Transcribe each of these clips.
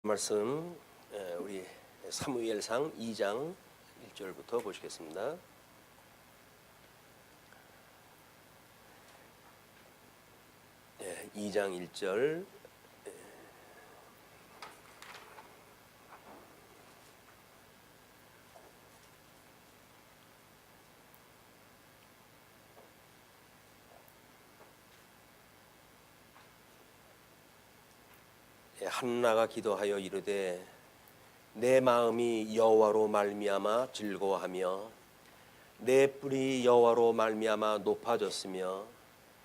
말씀 우리 사무엘상 2장 1절부터 보시겠습니다. 예, 2장 1절. 한나가 기도하여 이르되 내 마음이 여호와로 말미암아 즐거워하며 내 뿔이 여호와로 말미암아 높아졌으며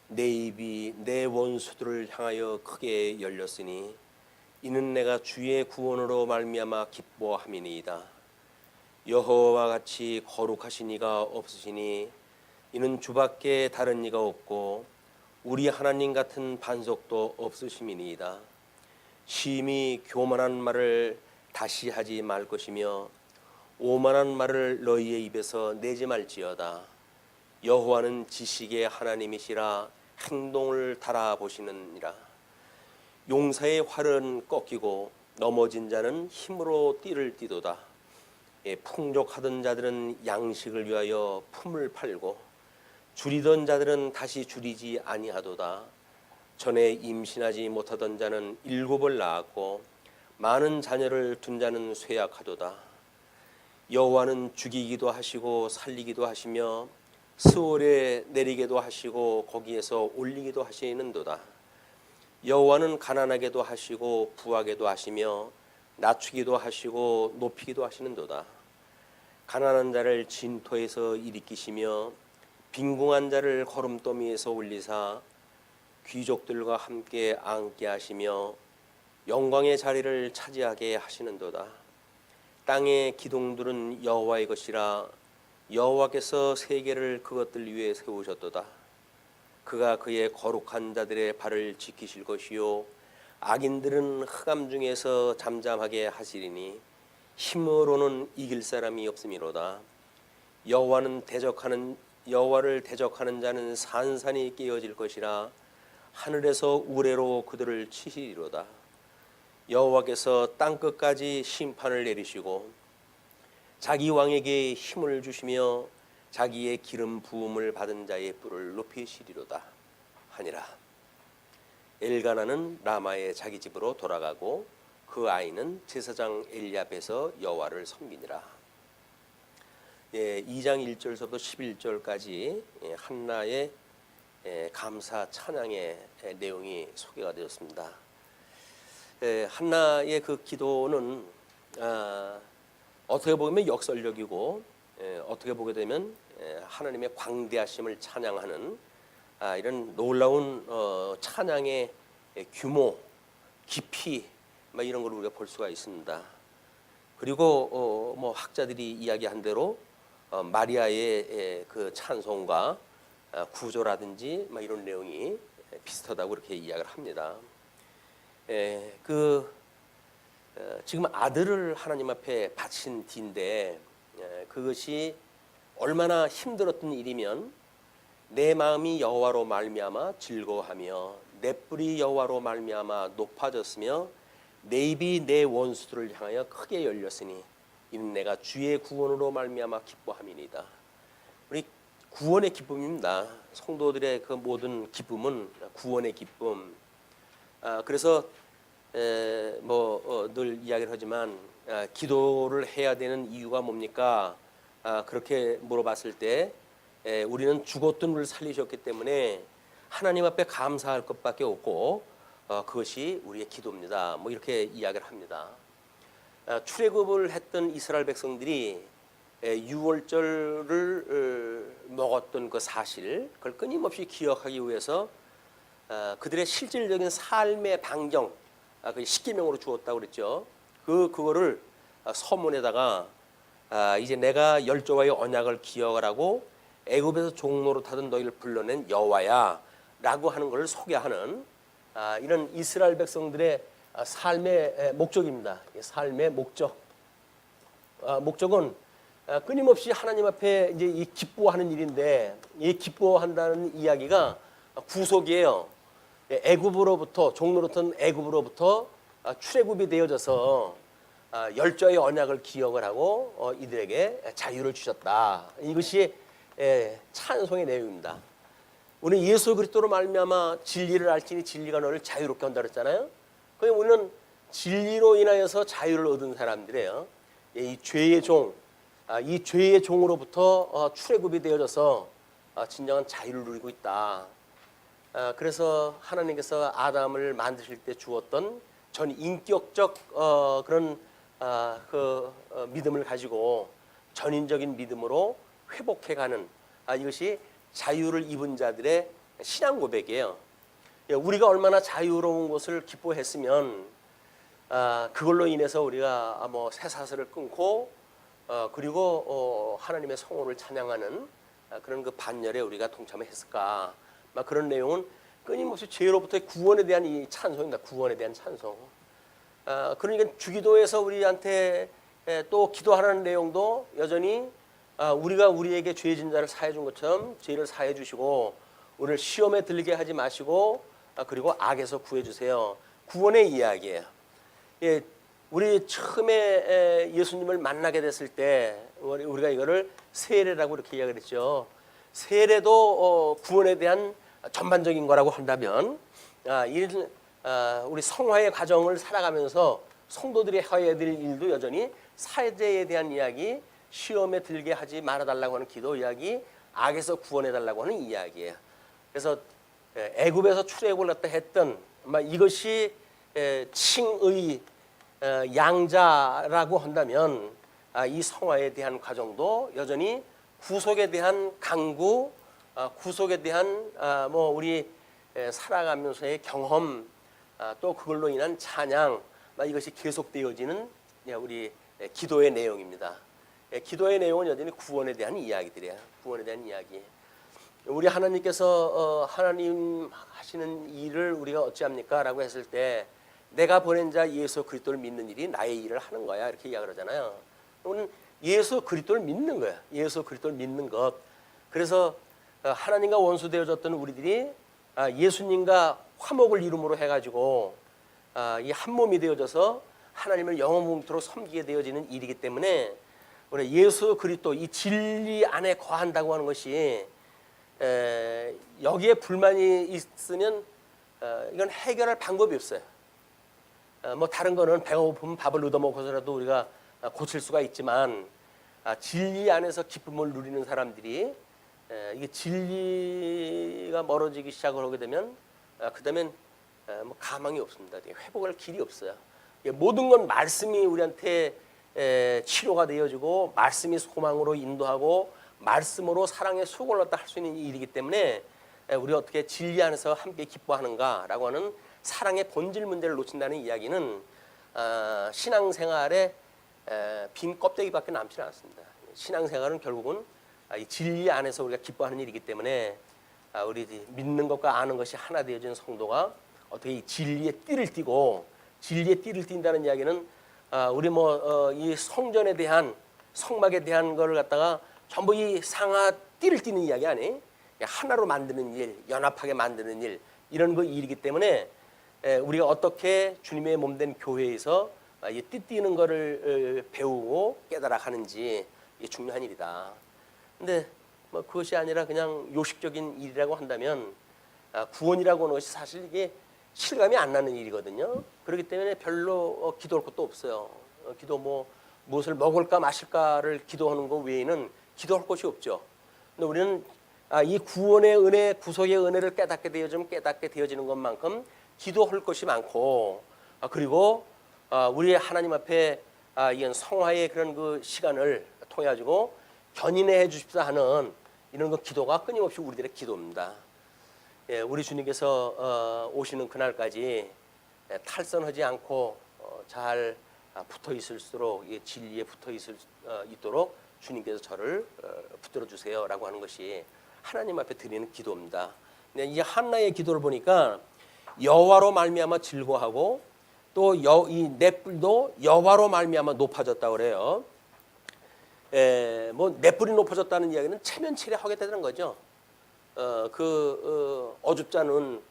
내 입이 내 원수들을 향하여 크게 열렸으니 이는 내가 주의 구원으로 말미암아 기뻐함이니이다. 여호와와 같이 거룩하신 이가 없으시니 이는 주밖에 다른 이가 없고 우리 하나님 같은 반석도 없으심이니이다. 심히 교만한 말을 다시 하지 말 것이며 오만한 말을 너희의 입에서 내지 말지어다. 여호와는 지식의 하나님이시라 행동을 달아보시느니라. 용사의 활은 꺾이고 넘어진 자는 힘으로 띠를 띠도다. 풍족하던 자들은 양식을 위하여 품을 팔고 줄이던 자들은 다시 줄이지 아니하도다. 전에 임신하지 못하던 자는 7을 낳았고 많은 자녀를 둔 자는 쇠약하도다. 여호와는 죽이기도 하시고 살리기도 하시며 스올에 내리게도 하시고 거기에서 올리기도 하시는도다. 여호와는 가난하게도 하시고 부하게도 하시며 낮추기도 하시고 높이기도 하시는도다. 가난한 자를 진토에서 일으키시며 빈궁한 자를 거름더미에서 올리사 귀족들과 함께 앉게 하시며 영광의 자리를 차지하게 하시는도다. 땅의 기둥들은 여호와의 것이라 여호와께서 세계를 그것들 위에 세우셨도다. 그가 그의 거룩한 자들의 발을 지키실 것이요 악인들은 흑암 중에서 잠잠하게 하시리니 힘으로는 이길 사람이 없음이로다. 여호와를 대적하는 자는 산산이 깨어질 것이라 하늘에서 우레로 그들을 치시리로다. 여호와께서 땅끝까지 심판을 내리시고 자기 왕에게 힘을 주시며 자기의 기름 부음을 받은 자의 뿔을 높이시리로다 하니라. 엘가나는 라마의 자기 집으로 돌아가고 그 아이는 제사장 엘리압에서 여호와를 섬기니라. 2장 1절부터 11절까지 한나의 감사 찬양의 내용이 소개가 되었습니다. 한나의 그 기도는 어떻게 보면 역설적이고 어떻게 보게 되면 하나님의 광대하심을 찬양하는 이런 놀라운 찬양의 규모, 깊이 이런 걸 우리가 볼 수가 있습니다. 그리고 뭐 학자들이 이야기한 대로 마리아의 그 찬송과 구조라든지 이런 내용이 비슷하다고 이렇게 이야기를 합니다. 지금 아들을 하나님 앞에 바친 뒤인데 그것이 얼마나 힘들었던 일이면 내 마음이 여호와로 말미암아 즐거워하며 내 뿔이 여호와로 말미암아 높아졌으며 내 입이 내 원수들을 향하여 크게 열렸으니 이는 내가 주의 구원으로 말미암아 기뻐함이니이다. 우리 구원의 기쁨입니다. 성도들의 그 모든 기쁨은 구원의 기쁨. 그래서 늘 이야기를 하지만 기도를 해야 되는 이유가 뭡니까? 그렇게 물어봤을 때 우리는 죽었던 우리를 살리셨기 때문에 하나님 앞에 감사할 것밖에 없고 그것이 우리의 기도입니다. 이렇게 이야기를 합니다. 출애굽을 했던 이스라엘 백성들이 유월절을 먹었던 그 사실, 그걸 끊임없이 기억하기 위해서 그들의 실질적인 삶의 반경, 그 십계명으로 주었다고 그랬죠. 그거를 서문에다가 이제 내가 열조와의 언약을 기억하라고 애굽에서 종노릇하던 너희를 불러낸 여호와야라고 하는 것을 소개하는 이런 이스라엘 백성들의 삶의 목적입니다. 삶의 목적. 목적은 끊임없이 하나님 앞에 이제 이 기뻐하는 일인데, 이 기뻐한다는 이야기가 구속이에요. 애굽으로부터 종노릇한 애굽으로부터 출애굽이 되어져서 열조의 언약을 기억을 하고 이들에게 자유를 주셨다. 이것이 찬송의 내용입니다. 우리는 예수 그리스도로 말미암아 진리를 알지니 진리가 너를 자유롭게 한다 그랬잖아요. 그럼 우리는 진리로 인하여서 자유를 얻은 사람들이에요. 이 죄의 종, 이 죄의 종으로부터 출애굽이 되어져서 진정한 자유를 누리고 있다. 그래서 하나님께서 아담을 만드실 때 주었던 전 인격적 그런 믿음을 가지고 전인적인 믿음으로 회복해가는 이것이 자유를 입은 자들의 신앙 고백이에요. 우리가 얼마나 자유로운 것을 기뻐했으면 그걸로 인해서 우리가 뭐 쇠사슬을 끊고 그리고 하나님의 성호를 찬양하는 그런 그 반열에 우리가 동참했을까? 막 그런 내용은 끊임없이 죄로부터의 구원에 대한 이 찬송입니다. 구원에 대한 찬송. 그러니까 주기도에서 우리한테 또 기도하라는 내용도 여전히 우리가 우리에게 죄 진 자를 사해 준 것처럼 죄를 사해 주시고 우리를 시험에 들게 하지 마시고 그리고 악에서 구해 주세요. 구원의 이야기예요. 예, 우리 처음에 예수님을 만나게 됐을 때 우리가 이거를 세례라고 이렇게 이야기를 했죠. 세례도 구원에 대한 전반적인 거라고 한다면 우리 성화의 과정을 살아가면서 성도들이 해야 될 일도 여전히 사제에 대한 이야기, 시험에 들게 하지 말아달라고 하는 기도 이야기, 악에서 구원해달라고 하는 이야기예요. 그래서 애굽에서 출애굽을 갖다 했던 이것이 칭의 양자라고 한다면 이 성화에 대한 과정도 여전히 구속에 대한 강구, 구속에 대한 뭐 우리 살아가면서의 경험, 또 그걸로 인한 찬양, 이것이 계속되어지는 우리 기도의 내용입니다. 기도의 내용은 여전히 구원에 대한 이야기들이에요. 구원에 대한 이야기. 우리 하나님께서 하나님 하시는 일을 우리가 어찌합니까? 라고 했을 때 내가 보낸 자 예수 그리스도를 믿는 일이 나의 일을 하는 거야 이렇게 이야기를 하잖아요. 우리는 예수 그리스도를 믿는 거야. 예수 그리스도를 믿는 것. 그래서 하나님과 원수 되어졌던 우리들이 예수님과 화목을 이름으로 해가지고 이 한 몸이 되어져서 하나님을 영원토록 섬기게 되어지는 일이기 때문에 우리 예수 그리스도 이 진리 안에 거한다고 하는 것이 여기에 불만이 있으면 이건 해결할 방법이 없어요. 뭐 다른 거는 배가 고프면 밥을 얻어먹어서라도 우리가 고칠 수가 있지만 진리 안에서 기쁨을 누리는 사람들이 이게 진리가 멀어지기 시작을 하게 되면 그다음엔 뭐 가망이 없습니다. 회복할 길이 없어요. 모든 건 말씀이 우리한테 치료가 되어지고 말씀이 소망으로 인도하고 말씀으로 사랑의 수고를 갖다 할 수 있는 일이기 때문에 우리 어떻게 진리 안에서 함께 기뻐하는가라고 하는 사랑의 본질 문제를 놓친다는 이야기는 신앙생활의 빈 껍데기밖에 남지 않습니다. 신앙생활은 결국은 이 진리 안에서 우리가 기뻐하는 일이기 때문에 우리 믿는 것과 아는 것이 하나 되어진 성도가 어떻게 이 진리의 띠를 띠고 진리의 띠를 띈다는 이야기는 우리 뭐 이 성전에 대한 성막에 대한 거를 갖다가 전부 이 상하 띠를 띠는 이야기 아니? 하나로 만드는 일, 연합하게 만드는 일 이런 거 일이기 때문에 우리가 어떻게 주님의 몸된 교회에서 이 띠 띠는 거를 배우고 깨달아가는지 이게 중요한 일이다. 근데 뭐 그것이 아니라 그냥 요식적인 일이라고 한다면 구원이라고 하는 것이 사실 이게 실감이 안 나는 일이거든요. 그렇기 때문에 별로 기도할 것도 없어요. 기도 뭐 무엇을 먹을까 마실까를 기도하는 것 외에는 기도할 것이 없죠. 근데 우리는 이 구원의 은혜, 구속의 은혜를 깨닫게 되어지는 것만큼 기도할 것이 많고 그리고 우리 하나님 앞에 이런 성화의 그런 그 시간을 통해 가지고 견인해 주십사 하는 이런 그 기도가 끊임없이 우리들의 기도입니다. 우리 주님께서 오시는 그날까지 탈선하지 않고 잘 붙어 있을수록 진리에 붙어 있도록 주님께서 저를 붙들어 주세요라고 하는 것이 하나님 앞에 드리는 기도입니다. 근데 이 한나의 기도를 보니까 여호와로 말미암아 즐거워하고 또 이 넷불도 여호와로 말미암아 높아졌다 그래요. 뭐 넷불이 높아졌다는 이야기는 체면치레하게 되는 거죠. 어줍잖은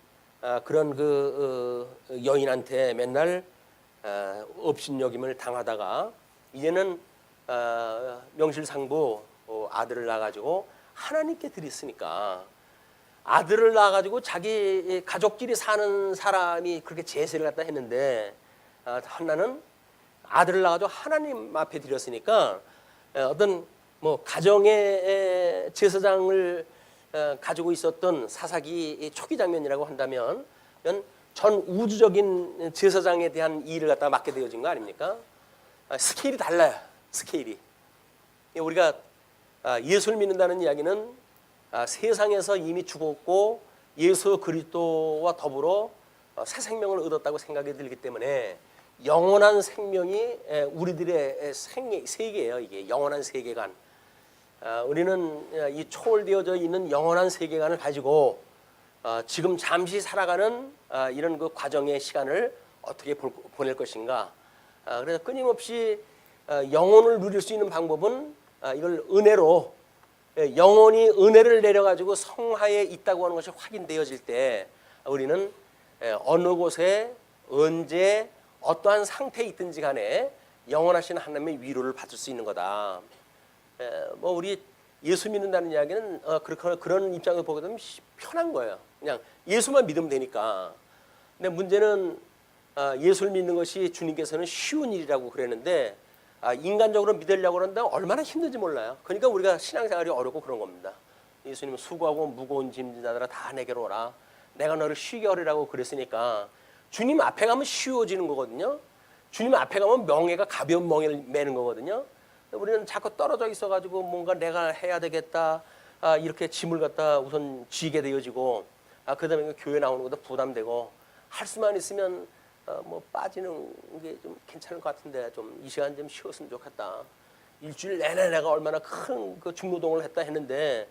그런 그 여인한테 맨날 업신여김을 당하다가 이제는 명실상부 아들을 낳아가지고 하나님께 드렸으니까 아들을 낳아가지고 자기 가족끼리 사는 사람이 그렇게 제사를 갖다 했는데 한나는 아들을 낳아가지고 하나님 앞에 드렸으니까 어떤 뭐 가정의 제사장을 가지고 있었던 사사기 초기 장면이라고 한다면 전 우주적인 제사장에 대한 일을 갖다 맡게 되어진 거 아닙니까? 스케일이 달라요. 스케일이. 우리가 예수를 믿는다는 이야기는 세상에서 이미 죽었고 예수 그리스도와 더불어 새 생명을 얻었다고 생각이 들기 때문에 영원한 생명이 우리들의 세계예요. 이게 영원한 세계관. 우리는 이 초월되어져 있는 영원한 세계관을 가지고 지금 잠시 살아가는 이런 그 과정의 시간을 어떻게 보낼 것인가. 그래서 끊임없이 영혼을 누릴 수 있는 방법은 이걸 은혜로 영혼이 은혜를 내려가지고 성하에 있다고 하는 것이 확인되어질 때 우리는 어느 곳에 언제 어떠한 상태에 있든지 간에 영원하신 하나님의 위로를 받을 수 있는 거다. 뭐 우리 예수 믿는다는 이야기는 그런 입장에서 보게 되면 편한 거예요. 그냥 예수만 믿으면 되니까. 근데 문제는 예수를 믿는 것이 주님께서는 쉬운 일이라고 그랬는데 인간적으로 믿으려고 그러는데 얼마나 힘든지 몰라요. 그러니까 우리가 신앙생활이 어렵고 그런 겁니다. 예수님은 수고하고 무거운 짐진 자들아 다 내게로 오라. 내가 너를 쉬게 하리라고 그랬으니까 주님 앞에 가면 쉬워지는 거거든요. 주님 앞에 가면 명예가 가벼운 멍에를 매는 거거든요. 우리는 자꾸 떨어져 있어가지고 뭔가 내가 해야 되겠다 이렇게 짐을 갖다 우선 쥐게 되어지고 그다음에 교회 나오는 것도 부담되고 할 수만 있으면 뭐 빠지는 게 좀 괜찮을 것 같은데 좀 이 시간 좀 쉬었으면 좋겠다. 일주일 내내 내가 얼마나 큰 그 중노동을 했다 했는데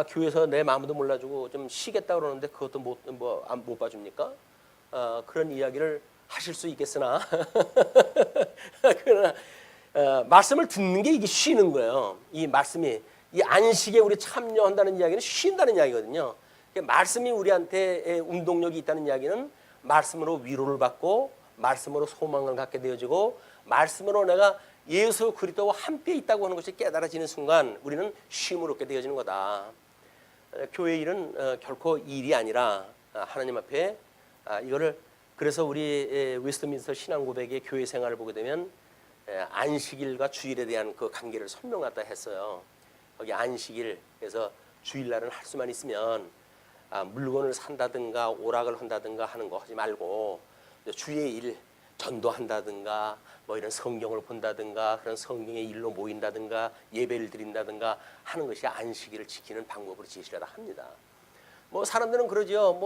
교회에서 내 마음도 몰라주고 좀 쉬겠다 그러는데 그것도 못 봐줍니까? 그런 이야기를 하실 수 있겠으나 그러나 말씀을 듣는 게 이게 쉬는 거예요. 이 말씀이 이 안식에 우리 참여한다는 이야기는 쉰다는 이야기거든요. 말씀이 우리한테 운동력이 있다는 이야기는 말씀으로 위로를 받고 말씀으로 소망을 갖게 되어지고 말씀으로 내가 예수 그리스도와 함께 있다고 하는 것이 깨달아지는 순간 우리는 쉼을 얻게 되어지는 거다. 교회 일은 결코 일이 아니라 하나님 앞에 이거를 그래서 우리 웨스트민스터 신앙고백의 교회 생활을 보게 되면 안식일과 주일에 대한 그 관계를 설명하다 했어요. 거기 안식일 그래서 주일날은 할 수만 있으면 물건을 산다든가 오락을 한다든가 하는 거 하지 말고 주의 일 전도한다든가 뭐 이런 성경을 본다든가 그런 성경의 일로 모인다든가 예배를 드린다든가 하는 것이 안식일을 지키는 방법으로 제시하다 합니다. 뭐 사람들은 그러죠.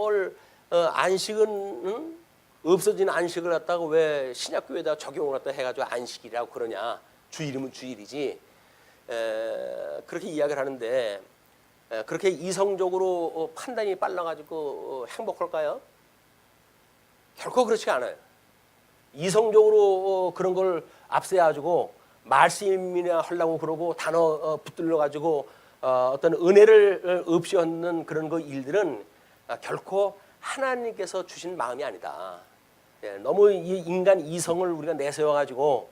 안식은 없어진 안식을 갖다가 왜 신약교회에다 적용을 갖다 해가지고 안식이라고 그러냐. 주일이면 주일이지. 그렇게 이야기를 하는데 그렇게 이성적으로 판단이 빨라가지고 행복할까요? 결코 그렇지 않아요. 이성적으로 그런 걸 앞세워가지고 말씀이나 하려고 그러고 단어 붙들러가지고 어떤 은혜를 없이 얻는 그런 그 일들은 결코 하나님께서 주신 마음이 아니다. 너무 이 인간 이성을 우리가 내세워가지고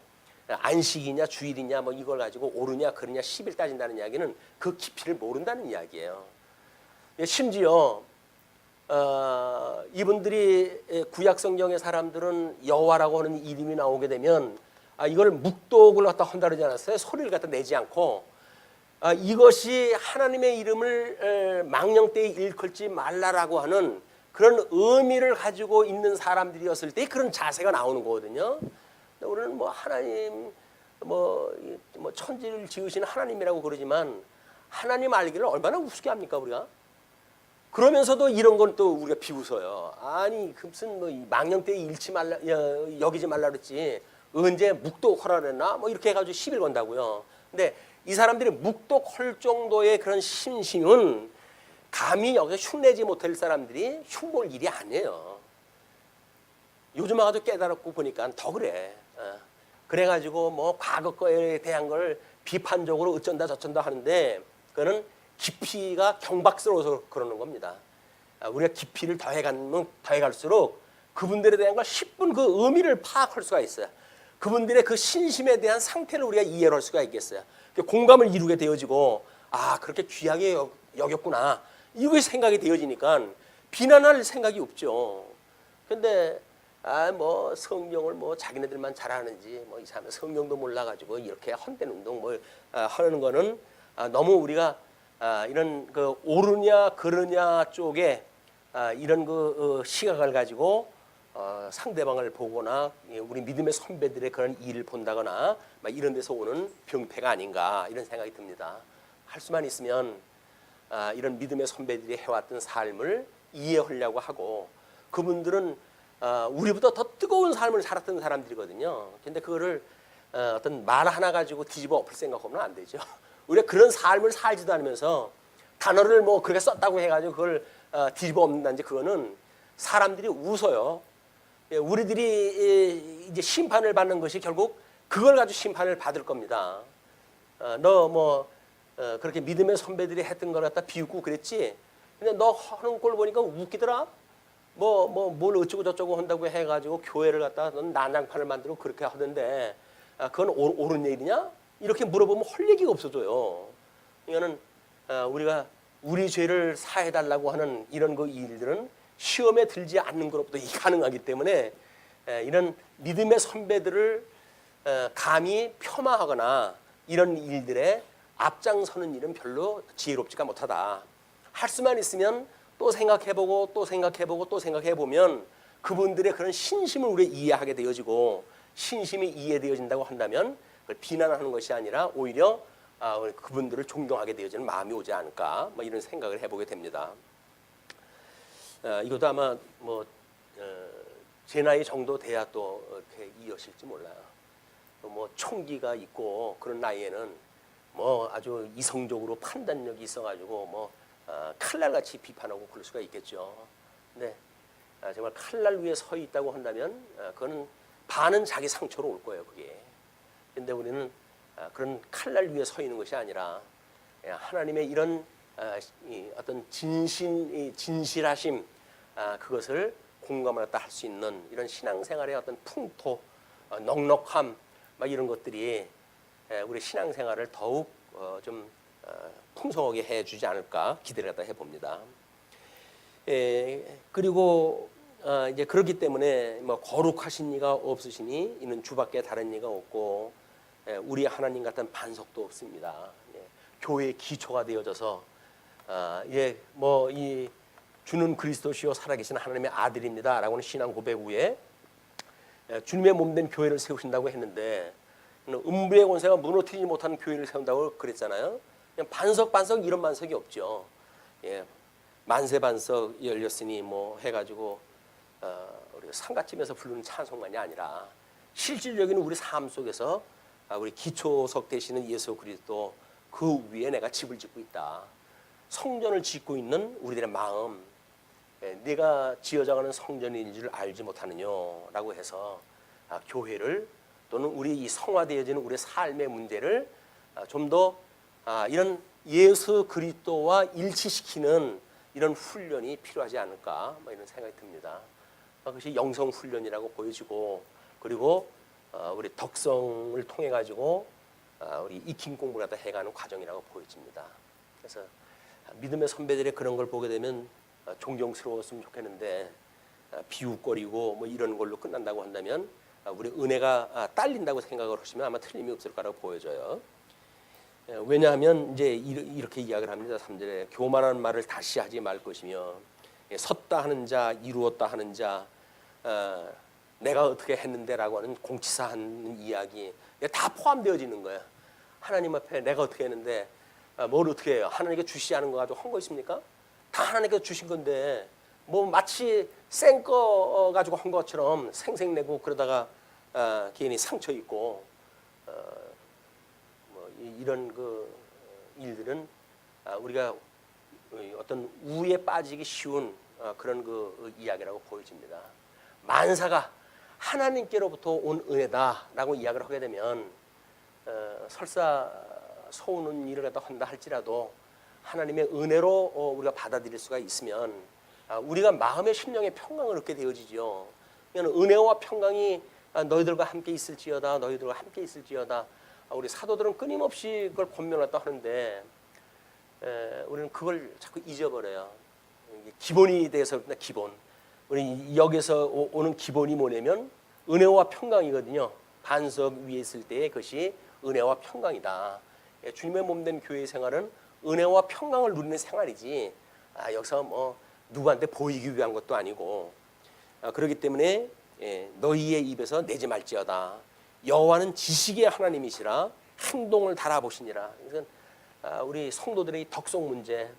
안식이냐 주일이냐 뭐 이걸 가지고 옳으냐 그르냐 10일 따진다는 이야기는 그 깊이를 모른다는 이야기예요. 심지어 이분들이 구약 성경의 사람들은 여호와라고 하는 이름이 나오게 되면 이걸 묵독을 갖다 한다 그러지 않았어요? 소리를 갖다 내지 않고 이것이 하나님의 이름을 망령되이 일컬지 말라라고 하는 그런 의미를 가지고 있는 사람들이었을 때 그런 자세가 나오는 거거든요. 우리는 뭐 하나님 뭐 천지를 지으신 하나님이라고 그러지만 하나님 알기를 얼마나 우습게 합니까 우리가? 그러면서도 이런 건 또 우리가 비웃어요. 아니 무슨 뭐 망령되이 잃지 말라 여기지 말라 그랬지 언제 묵독하라 그랬나? 뭐 이렇게 해가지고 시비를 건다고요. 근데 이 사람들이 묵독할 정도의 그런 심심은 감히 여기서 흉내지 못할 사람들이 흉볼 일이 아니에요. 요즘 와가지고 깨달았고 보니까 더 그래. 그래가지고 뭐 과거 거에 대한 걸 비판적으로 어쩐다 저쩐다 하는데 그거는 깊이가 경박스러워서 그러는 겁니다. 우리가 깊이를 더해가면 더해갈수록 그분들에 대한 걸 10분 그 의미를 파악할 수가 있어요. 그분들의 그 신심에 대한 상태를 우리가 이해할 수가 있겠어요. 공감을 이루게 되어지고 아 그렇게 귀하게 여겼구나 이게 생각이 되어지니까 비난할 생각이 없죠. 근데 뭐 성경을 뭐 자기네들만 잘하는지 뭐 이 사람 성경도 몰라가지고 이렇게 헛된 운동 뭐 하는 거는 너무 우리가 이런 그 옳으냐 그르냐 쪽에 이런 그 시각을 가지고 상대방을 보거나 우리 믿음의 선배들의 그런 일을 본다거나 막 이런 데서 오는 병폐가 아닌가 이런 생각이 듭니다. 할 수만 있으면 이런 믿음의 선배들이 해왔던 삶을 이해하려고 하고 그분들은 우리보다 더 뜨거운 삶을 살았던 사람들이거든요. 근데 그거를 어떤 말 하나 가지고 뒤집어 엎을 생각하면 안 되죠. 우리가 그런 삶을 살지도 않으면서 단어를 뭐 그렇게 썼다고 해가지고 그걸 뒤집어 엎는다든지 그거는 사람들이 웃어요. 우리들이 이제 심판을 받는 것이 결국 그걸 가지고 심판을 받을 겁니다. 너 뭐 그렇게 믿음의 선배들이 했던 걸 갖다 비웃고 그랬지. 근데 너 하는 걸 보니까 웃기더라. 뭘 어쩌고 저쩌고 한다고 해가지고 교회를 갖다 넌 난장판을 만들고 그렇게 하던데 그건 옳은 얘기냐? 이렇게 물어보면 할 얘기가 없어져요. 이거는 우리가 우리 죄를 사해달라고 하는 이런 그 일들은 시험에 들지 않는 것으로부터 가능하기 때문에 이런 믿음의 선배들을 감히 폄하하거나 이런 일들에 앞장서는 일은 별로 지혜롭지가 못하다. 할 수만 있으면 또 생각해보고 또 생각해보고 또 생각해보면 그분들의 그런 신심을 우리가 이해하게 되어지고 신심이 이해되어진다고 한다면 그걸 비난하는 것이 아니라 오히려 그분들을 존경하게 되어지는 마음이 오지 않을까 뭐 이런 생각을 해보게 됩니다. 이것도 아마 뭐 제 나이 정도 돼야 또 이렇게 이어질지 몰라요. 뭐 총기가 있고 그런 나이에는 뭐 아주 이성적으로 판단력이 있어가지고 뭐 칼날같이 비판하고 그럴 수가 있겠죠. 근데 정말 칼날 위에 서 있다고 한다면 그거는 반은 자기 상처로 올 거예요. 그게. 근데 우리는 그런 칼날 위에 서 있는 것이 아니라 하나님의 이런 어떤 진실하심 그것을 공감을 할 수 있는 이런 신앙생활의 어떤 풍토, 넉넉함 막 이런 것들이 우리 신앙생활을 더욱 좀 풍성하게 해주지 않을까 기대를 갖다 해봅니다. 그리고 이제 그렇기 때문에 뭐 거룩하신 이가 없으시니 이는 주밖에 다른 이가 없고 우리 하나님 같은 반석도 없습니다. 교회의 기초가 되어져서 뭐 이 주는 그리스도시요 살아계신 하나님의 아들입니다라고는 신앙 고백 후에 주님의 몸된 교회를 세우신다고 했는데 음부의 권세가 무너뜨리지 못하는 교회를 세운다고 그랬잖아요. 그냥 반석 이런 반석이 없죠. 만세 반석 열렸으니 뭐 해가지고 우리가 상가집에서 부르는 찬송만이 아니라 실질적인 우리 삶 속에서 우리 기초석 되시는 예수 그리스도 그 위에 내가 집을 짓고 있다. 성전을 짓고 있는 우리들의 마음, 네가 지어져가는 성전인 줄 알지 못하느냐라고 해서 교회를 또는 우리 이 성화되어지는 우리의 삶의 문제를 좀 더 이런 예수 그리스도와 일치시키는 이런 훈련이 필요하지 않을까 이런 생각이 듭니다. 그것이 영성 훈련이라고 보여지고 그리고 우리 덕성을 통해 가지고 우리 익힘 공부를 갖다 해가는 과정이라고 보여집니다. 그래서 믿음의 선배들의 그런 걸 보게 되면 존경스러웠으면 좋겠는데 비웃거리고 뭐 이런 걸로 끝난다고 한다면 우리 은혜가 딸린다고 생각을 하시면 아마 틀림이 없을 거라고 보여져요. 왜냐하면 이제 이렇게 이야기를 합니다. 3절에 교만한 말을 다시 하지 말 것이며 섰다 하는 자 이루었다 하는 자 내가 어떻게 했는데라고 하는 공치사하는 이야기 다 포함되어지는 거예요. 하나님 앞에 내가 어떻게 했는데 뭘 어떻게 해요? 하나님께 주시하는 거 가지고 한 거 있습니까? 다 하나님께서 주신 건데 뭐 마치 생 거 가지고 한 것처럼 생색내고 그러다가 괜히 상처 입고 뭐 이런 그 일들은 우리가 어떤 우에 빠지기 쉬운 그런 그 이야기라고 보여집니다. 만사가 하나님께로부터 온 은혜다라고 이야기를 하게 되면 설사 서우는 일을 한다 할지라도 하나님의 은혜로 우리가 받아들일 수가 있으면 우리가 마음의 심령의 평강을 얻게 되어지죠. 은혜와 평강이 너희들과 함께 있을지어다. 너희들과 함께 있을지어다. 우리 사도들은 끊임없이 그걸 권면했다 하는데 우리는 그걸 자꾸 잊어버려요. 기본이 돼서 그런다. 기본. 우리 여기서 오는 기본이 뭐냐면 은혜와 평강이거든요. 반석 위에 있을 때의 것이 은혜와 평강이다. 주님의 몸된 교회 생활은 은혜와 평강을 누리는 생활이지 여기서 뭐 누구한테 보이기 위한 것도 아니고 그렇기 때문에 너희의 입에서 내지 말지어다. 여호와는 지식의 하나님이시라 행동을 달아보시니라. 이건 우리 성도들의 덕성 문제,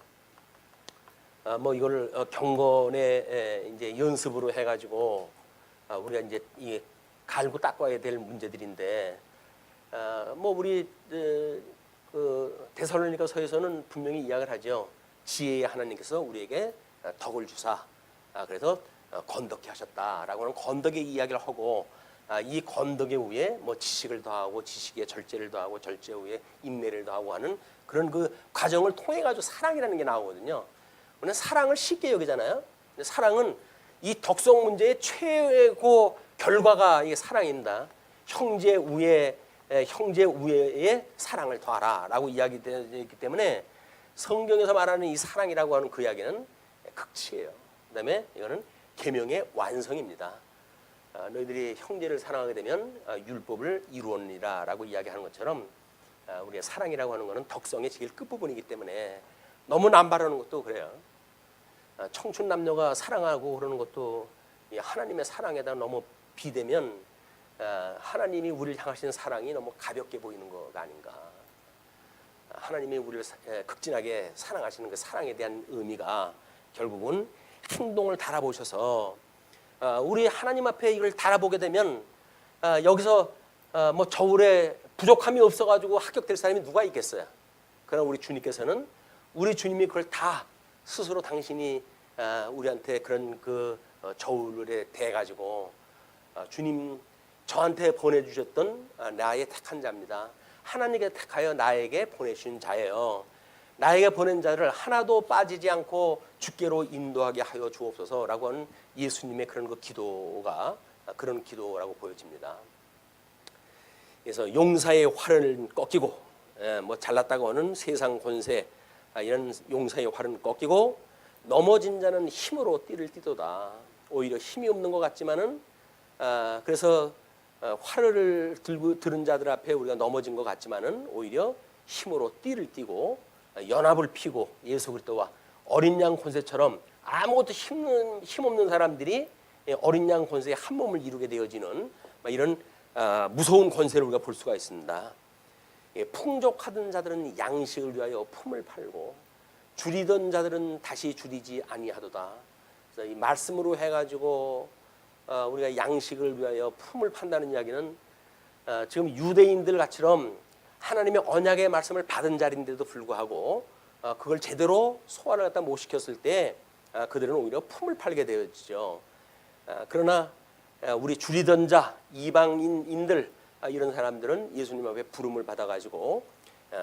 뭐 이거를 경건의 이제 연습으로 해가지고 우리가 이제 이 갈고 닦아야 될 문제들인데, 뭐 우리 그 데살로니가서에서는 분명히 이야기를 하죠. 지혜의 하나님께서 우리에게 덕을 주사, 그래서 건덕케 하셨다라고 하는 건덕의 이야기를 하고, 이 건덕의 위에 뭐 지식을 더하고 지식에 절제를 더하고 절제 위에 인내를 더하고 하는 그런 그 과정을 통해 가지고 사랑이라는 게 나오거든요. 우리는 사랑을 쉽게 여기잖아요. 근데 사랑은 이 덕성 문제의 최고 결과가 이게 사랑입니다. 형제 우애의 사랑을 더하라라고 이야기되어 있기 때문에 성경에서 말하는 이 사랑이라고 하는 그 이야기는 극치예요. 그다음에 이거는 계명의 완성입니다. 너희들이 형제를 사랑하게 되면 율법을 이루었느니라라고 이야기하는 것처럼 우리의 사랑이라고 하는 것은 덕성의 제일 끝부분이기 때문에 너무 남발하는 것도 그래요. 청춘 남녀가 사랑하고 그러는 것도 하나님의 사랑에다 너무 비대면 하나님이 우리를 향하시는 사랑이 너무 가볍게 보이는 것 아닌가. 하나님이 우리를 극진하게 사랑하시는 그 사랑에 대한 의미가 결국은 행동을 달아보셔서 우리 하나님 앞에 이걸 달아보게 되면 여기서 뭐 저울에 부족함이 없어가지고 합격될 사람이 누가 있겠어요. 그러나 우리 주님께서는 우리 주님이 그걸 다 스스로 당신이 우리한테 그런 그 저울에 대가지고 주님 저한테 보내주셨던 나의 택한 자입니다. 하나님께 택하여 나에게 보내신 자예요. 나에게 보낸 자를 하나도 빠지지 않고 주께로 인도하게 하여 주옵소서라고 하는 예수님의 그런 그 기도가 그런 기도라고 보여집니다. 그래서 용사의 활은 꺾이고 뭐 잘났다고 하는 세상 권세 이런 용사의 활은 꺾이고 넘어진 자는 힘으로 띠를 띠도다. 오히려 힘이 없는 것 같지만은 그래서 활을 들은 자들 앞에 우리가 넘어진 것 같지만은 오히려 힘으로 띠를 띠고 연합을 피고 예수 그리스도와 어린 양 권세처럼 아무것도 힘없는 사람들이 어린 양 권세의 한 몸을 이루게 되어지는 이런 무서운 권세를 우리가 볼 수가 있습니다. 풍족하던 자들은 양식을 위하여 품을 팔고 줄이던 자들은 다시 줄이지 아니하도다. 그래서 이 말씀으로 해가지고 우리가 양식을 위하여 품을 판다는 이야기는 지금 유대인들 같이럼 하나님의 언약의 말씀을 받은 자리인데도 불구하고 그걸 제대로 소화를 갖다 못 시켰을 때 그들은 오히려 품을 팔게 되어지죠. 그러나 우리 줄이던 자 이방인들 이런 사람들은 예수님 앞에 부름을 받아가지고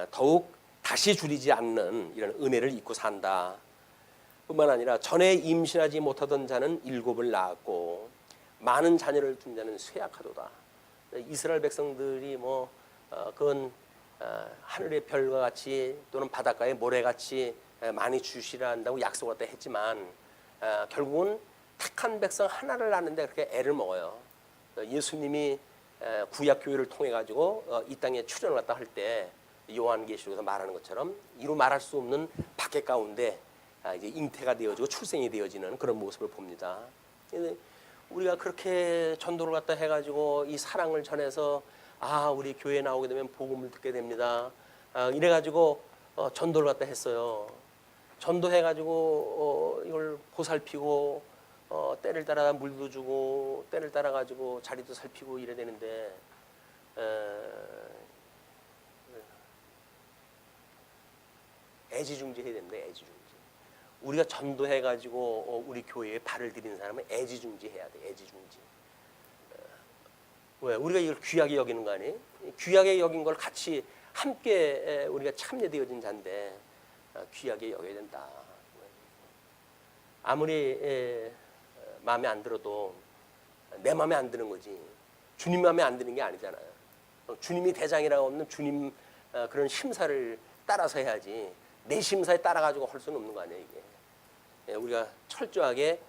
더욱 다시 줄이지 않는 이런 은혜를 입고 산다. 뿐만 아니라 전에 임신하지 못하던 자는 7을 낳았고 많은 자녀를 둔 자는 쇠약하도다. 이스라엘 백성들이 뭐 그건 하늘의 별과 같이 또는 바닷가의 모래같이 많이 주시라 한다고 약속을 갖다 했지만 결국은 택한 백성 하나를 낳는데 그렇게 애를 먹어요. 예수님이 구약 교회를 통해 가지고 이 땅에 출현을 갖다 할 때 요한계시록에서 말하는 것처럼 이루 말할 수 없는 박해 가운데 이제 잉태가 되어지고 출생이 되어지는 그런 모습을 봅니다. 우리가 그렇게 전도를 갖다 해가지고 이 사랑을 전해서 우리 교회에 나오게 되면 복음을 듣게 됩니다. 이래가지고 전도를 갖다 했어요. 전도해가지고 이걸 보살피고 때를 따라 물도 주고 때를 따라 가지고 자리도 살피고 이래야 되는데 애지중지해야 됩니다. 애지중지. 우리가 전도해가지고 우리 교회에 발을 들이는 사람은 애지중지해야 돼. 애지중지. 왜? 우리가 이걸 귀하게 여기는 거 아니에요? 귀하게 여긴 걸 같이 함께 우리가 참여되어진 자인데 귀하게 여겨야 된다. 아무리 마음에 안 들어도 내 마음에 안 드는 거지. 주님 마음에 안 드는 게 아니잖아요. 주님이 대장이라고 없는 주님 그런 심사를 따라서 해야지. 내 심사에 따라가지고 할 수는 없는 거 아니에요, 이게. 우리가 철저하게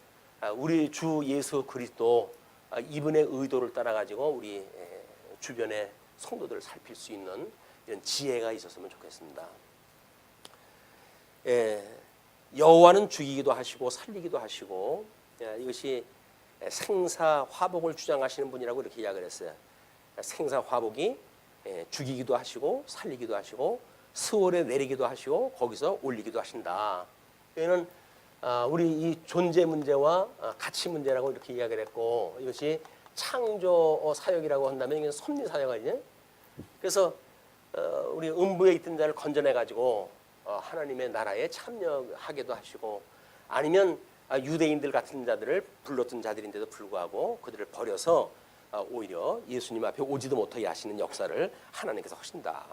우리 주 예수 그리스도 이분의 의도를 따라가지고 우리 주변의 성도들을 살필 수 있는 이런 지혜가 있었으면 좋겠습니다. 여호와는 죽이기도 하시고 살리기도 하시고, 이것이 생사화복을 주장하시는 분이라고 이렇게 이야기를 했어요. 생사화복이 죽이기도 하시고 살리기도 하시고 스월에 내리기도 하시고 거기서 올리기도 하신다. 이는 우리 이 존재 문제와 가치 문제라고 이렇게 이야기를 했고, 이것이 창조 사역이라고 한다면 이건 섭리 사역이거든요. 그래서 우리 음부에 있던 자를 건져내 가지고 하나님의 나라에 참여하게도 하시고, 아니면 유대인들 같은 자들을 불렀던 자들인데도 불구하고 그들을 버려서 오히려 예수님 앞에 오지도 못하게 하시는 역사를 하나님께서 하신다.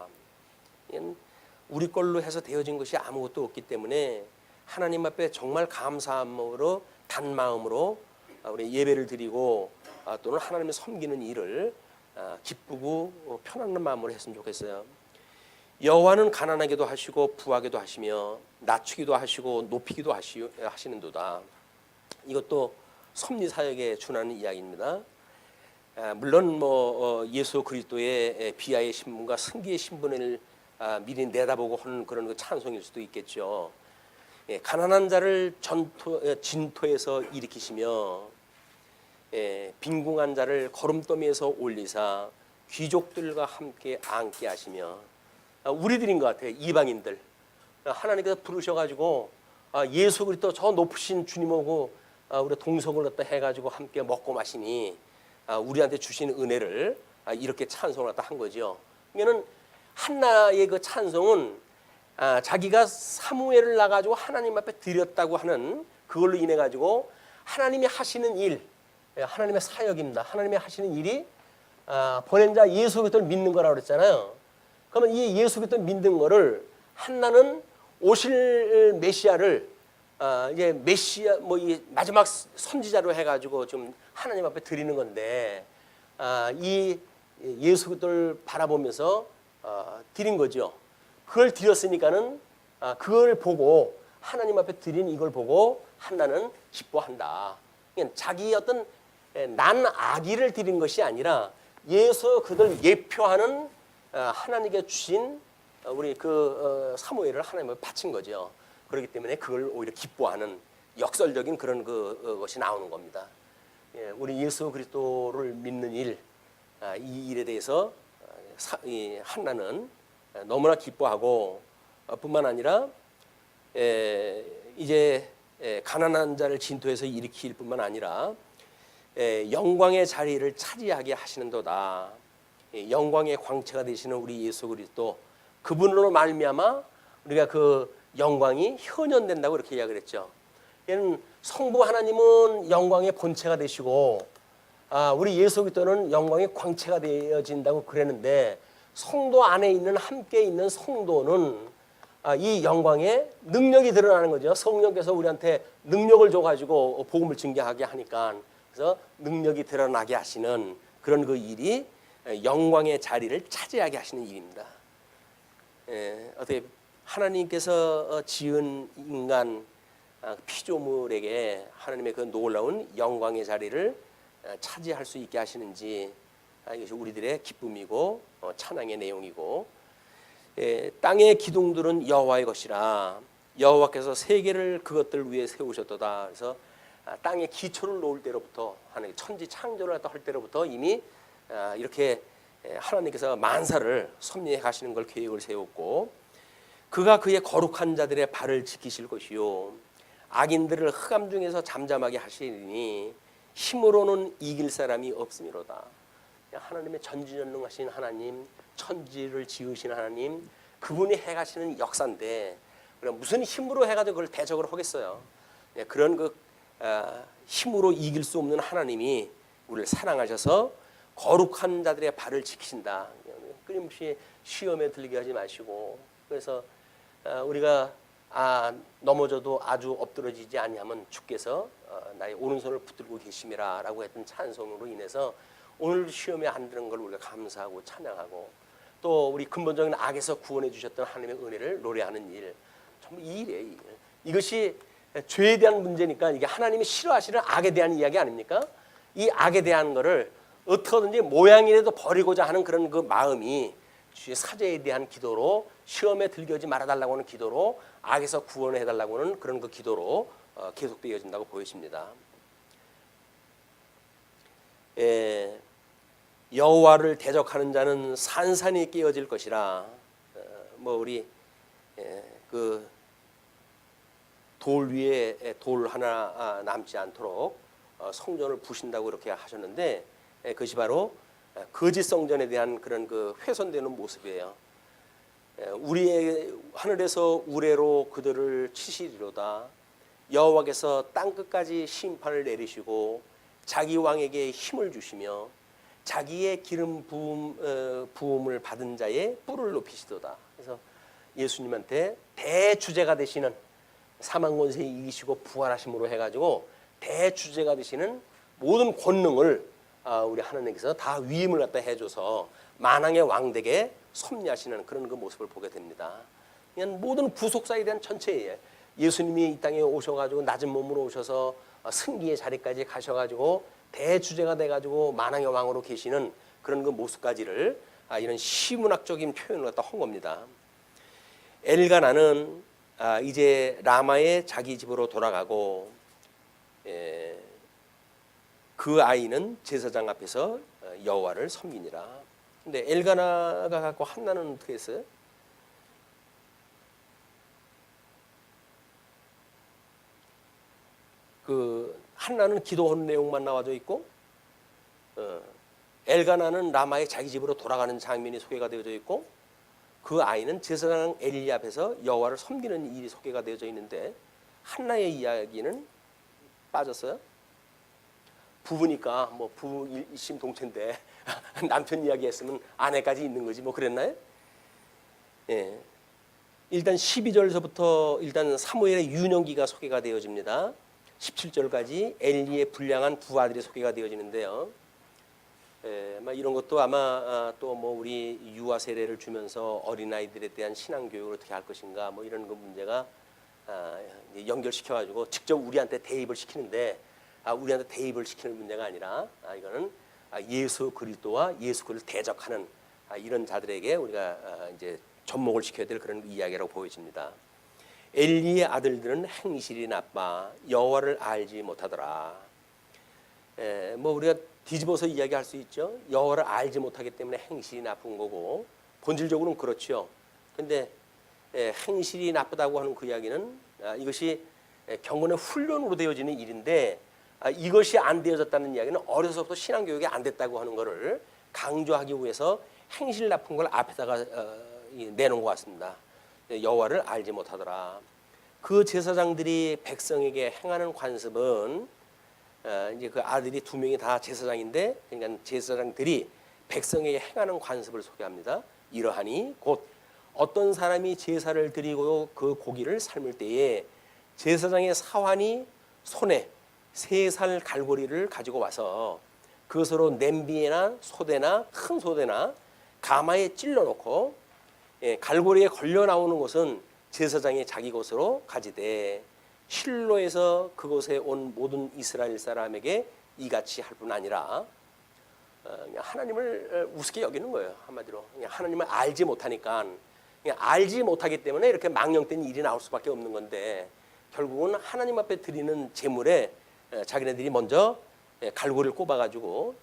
우리 걸로 해서 되어진 것이 아무것도 없기 때문에 하나님 앞에 정말 감사함으로 단마음으로 우리 예배를 드리고 또는 하나님을 섬기는 일을 기쁘고 편안한 마음으로 했으면 좋겠어요. 여호와는 가난하게도 하시고 부하게도 하시며 낮추기도 하시고 높이기도 하시는도다. 이것도 섭리 사역에 준하는 이야기입니다. 물론 예수 그리스도의 비하의 신분과 승기의 신분을 미리 내다보고 하는 그런 그 찬송일 수도 있겠죠. 가난한 자를 진토에서 일으키시며 빈궁한 자를 거름더미에서 올리사 귀족들과 함께 앉게 하시며, 우리들인 것 같아요. 이방인들 하나님께서 부르셔가지고 예수 그리스도 저 높으신 주님하고 우리 동석을 갖다 해가지고 함께 먹고 마시니 우리한테 주신 은혜를 이렇게 찬송을 갖다 한 거죠. 이거는 한나의 그 찬송은 자기가 사무엘을 나가지고 하나님 앞에 드렸다고 하는 그걸로 인해 가지고 하나님이 하시는 일, 하나님의 사역입니다. 하나님이 하시는 일이 보낸 자 예수 그리스도를 믿는 거라고 그랬잖아요. 그러면 이 예수 그리스도를 믿는 거를 한나는 오실 메시아를 이제 메시아 이 마지막 선지자로 해가지고 좀 하나님 앞에 드리는 건데, 이 예수 그리스도를 바라보면서 드린 거죠. 그걸 드렸으니까는 그걸 보고 하나님 앞에 드린 이걸 보고 한나는 기뻐한다. 그러니까 자기 어떤 난 아기를 드린 것이 아니라 예수 그들 예표하는 하나님께 주신 우리 그 사무엘을 하나님 앞에 바친 거죠. 그렇기 때문에 그걸 오히려 기뻐하는 역설적인 그런 것이 나오는 겁니다. 우리 예수 그리스도를 믿는 일, 이 일에 대해서 한나는 너무나 기뻐하고, 뿐만 아니라 이제 가난한 자를 진토에서 일으킬 뿐만 아니라 영광의 자리를 차지하게 하시는도다. 영광의 광채가 되시는 우리 예수 그리스도, 그분으로 말미암아 우리가 그 영광이 현현된다고 이렇게 이야기를 했죠. 얘는 성부 하나님은 영광의 본체가 되시고 우리 예수 그리스도는 영광의 광채가 되어진다고 그랬는데, 성도 안에 있는 함께 있는 성도는 이 영광의 능력이 드러나는 거죠. 성령께서 우리한테 능력을 줘가지고 복음을 증거하게 하니까, 그래서 능력이 드러나게 하시는 그런 그 일이 영광의 자리를 차지하게 하시는 일입니다. 어떻게 하나님께서 지은 인간 피조물에게 하나님의 그 놀라운 영광의 자리를 차지할 수 있게 하시는지, 이것이 우리들의 기쁨이고 찬양의 내용이고, 땅의 기둥들은 여호와의 것이라 여호와께서 세계를 그것들 위에 세우셨도다. 그래서 땅의 기초를 놓을 때로부터, 하나님 천지 창조를 할 때로부터 이미 이렇게 하나님께서 만사를 섭리해 가시는 걸 계획을 세웠고, 그가 그의 거룩한 자들의 발을 지키실 것이요 악인들을 흑암 중에서 잠잠하게 하시리니 힘으로는 이길 사람이 없음이로다. 하나님의 전지전능하신 하나님, 천지를 지으신 하나님, 그분이 해가시는 역사인데 무슨 힘으로 해가지고 그걸 대적을 하겠어요. 그런 그 힘으로 이길 수 없는 하나님이 우리를 사랑하셔서 거룩한 자들의 발을 지키신다. 끊임없이 시험에 들게 하지 마시고, 그래서 우리가 넘어져도 아주 엎드러지지 아니하면 주께서 나의 오른손을 붙들고 계심이라라고 했던 찬송으로 인해서 오늘 시험에 안 드는 걸 우리가 감사하고 찬양하고 또 우리 근본적인 악에서 구원해 주셨던 하나님의 은혜를 노래하는 일, 전부 이 일이에요. 이 일. 이것이 죄에 대한 문제니까 이게 하나님이 싫어하시는 악에 대한 이야기 아닙니까? 이 악에 대한 거를 어떻게든지 모양이라도 버리고자 하는 그런 그 마음이 주의 사죄에 대한 기도로 시험에 들게 하지 말아달라고 하는 기도로 악에서 구원해 달라고 하는 그런 그 기도로 계속되어진다고 보여집니다. 여호와를 대적하는 자는 산산이 깨어질 것이라. 뭐 우리 그 돌 위에 돌 하나 남지 않도록 성전을 부신다고 그렇게 하셨는데 그것이 바로 거짓 성전에 대한 그런 그 훼손되는 모습이에요. 우리의 하늘에서 우레로 그들을 치시리로다. 여호와께서 땅 끝까지 심판을 내리시고 자기 왕에게 힘을 주시며 자기의 기름 부음을 받은 자의 뿔을 높이시도다. 그래서 예수님한테 대주제가 되시는 사망 권세 이기시고 부활하심으로 해가지고 대주제가 되시는 모든 권능을 우리 하나님께서 다 위임을 갖다 해줘서 만왕의 왕되게 섭리하시는 그런 그 모습을 보게 됩니다. 그냥 모든 구속사에 대한 전체예요. 예수님이 이 땅에 오셔가지고 낮은 몸으로 오셔서 승기의 자리까지 가셔가지고 대주제가 돼가지고 만왕의 왕으로 계시는 그런 그 모습까지를 이런 시문학적인 표현을 갖다 한 겁니다. 엘가나는 이제 라마의 자기 집으로 돌아가고 그 아이는 제사장 앞에서 여호와를 섬기니라. 근데 엘가나가 갖고 한나는 어떻게 했어요? 그 한나는 기도하는 내용만 나와져 있고 엘가나는 라마의 자기 집으로 돌아가는 장면이 소개가 되어져 있고 그 아이는 제사장 엘리 앞에서 여호와를 섬기는 일이 소개가 되어져 있는데 한나의 이야기는 빠졌어요. 부부니까 뭐 부부 일심동체인데 남편 이야기했으면 아내까지 있는 거지 뭐 그랬나요? 예. 일단 12절서부터 일단 사무엘의 유년기가 소개가 되어집니다. 17절까지 엘리의 불량한 두 아들이 소개가 되어지는데요. 이런 것도 아마 또 뭐 우리 유아 세례를 주면서 어린아이들에 대한 신앙 교육을 어떻게 할 것인가 뭐 이런 그 문제가 연결시켜 가지고 직접 우리한테 대입을 시키는데 우리한테 대입을 시키는 문제가 아니라 이거는 예수 그리스도와 예수 그리스도를 대적하는 이런 자들에게 우리가 이제 접목을 시켜야 될 그런 이야기라고 보여집니다. 엘리의 아들들은 행실이 나빠 여호와를 알지 못하더라. 뭐 우리가 뒤집어서 이야기할 수 있죠. 여호와를 알지 못하기 때문에 행실이 나쁜 거고 본질적으로는 그렇죠. 근데 행실이 나쁘다고 하는 그 이야기는 이것이 경건의 훈련으로 되어지는 일인데 이것이 안 되어졌다는 이야기는 어려서부터 신앙교육이 안 됐다고 하는 것을 강조하기 위해서 행실 나쁜 걸 앞에다가 내놓은 것 같습니다. 여호와를 알지 못하더라. 그 제사장들이 백성에게 행하는 관습은 이제 그 아들이 두 명이 다 제사장인데 그러니까 제사장들이 백성에게 행하는 관습을 소개합니다. 이러하니 곧 어떤 사람이 제사를 드리고 그 고기를 삶을 때에 제사장의 사환이 손에 3살 갈고리를 가지고 와서 그것으로 냄비나 소대나 큰 소대나 가마에 찔러 놓고 갈고리에 걸려 나오는 것은 제사장이 자기 것으로 가지되 실로에서 그곳에 온 모든 이스라엘 사람에게 이같이 할 뿐 아니라 하나님을 우습게 여기는 거예요. 한마디로 하나님을 알지 못하니까 알지 못하기 때문에 이렇게 망령된 일이 나올 수밖에 없는 건데 결국은 하나님 앞에 드리는 제물에 자기네들이 먼저 갈고리를 꼽아가지고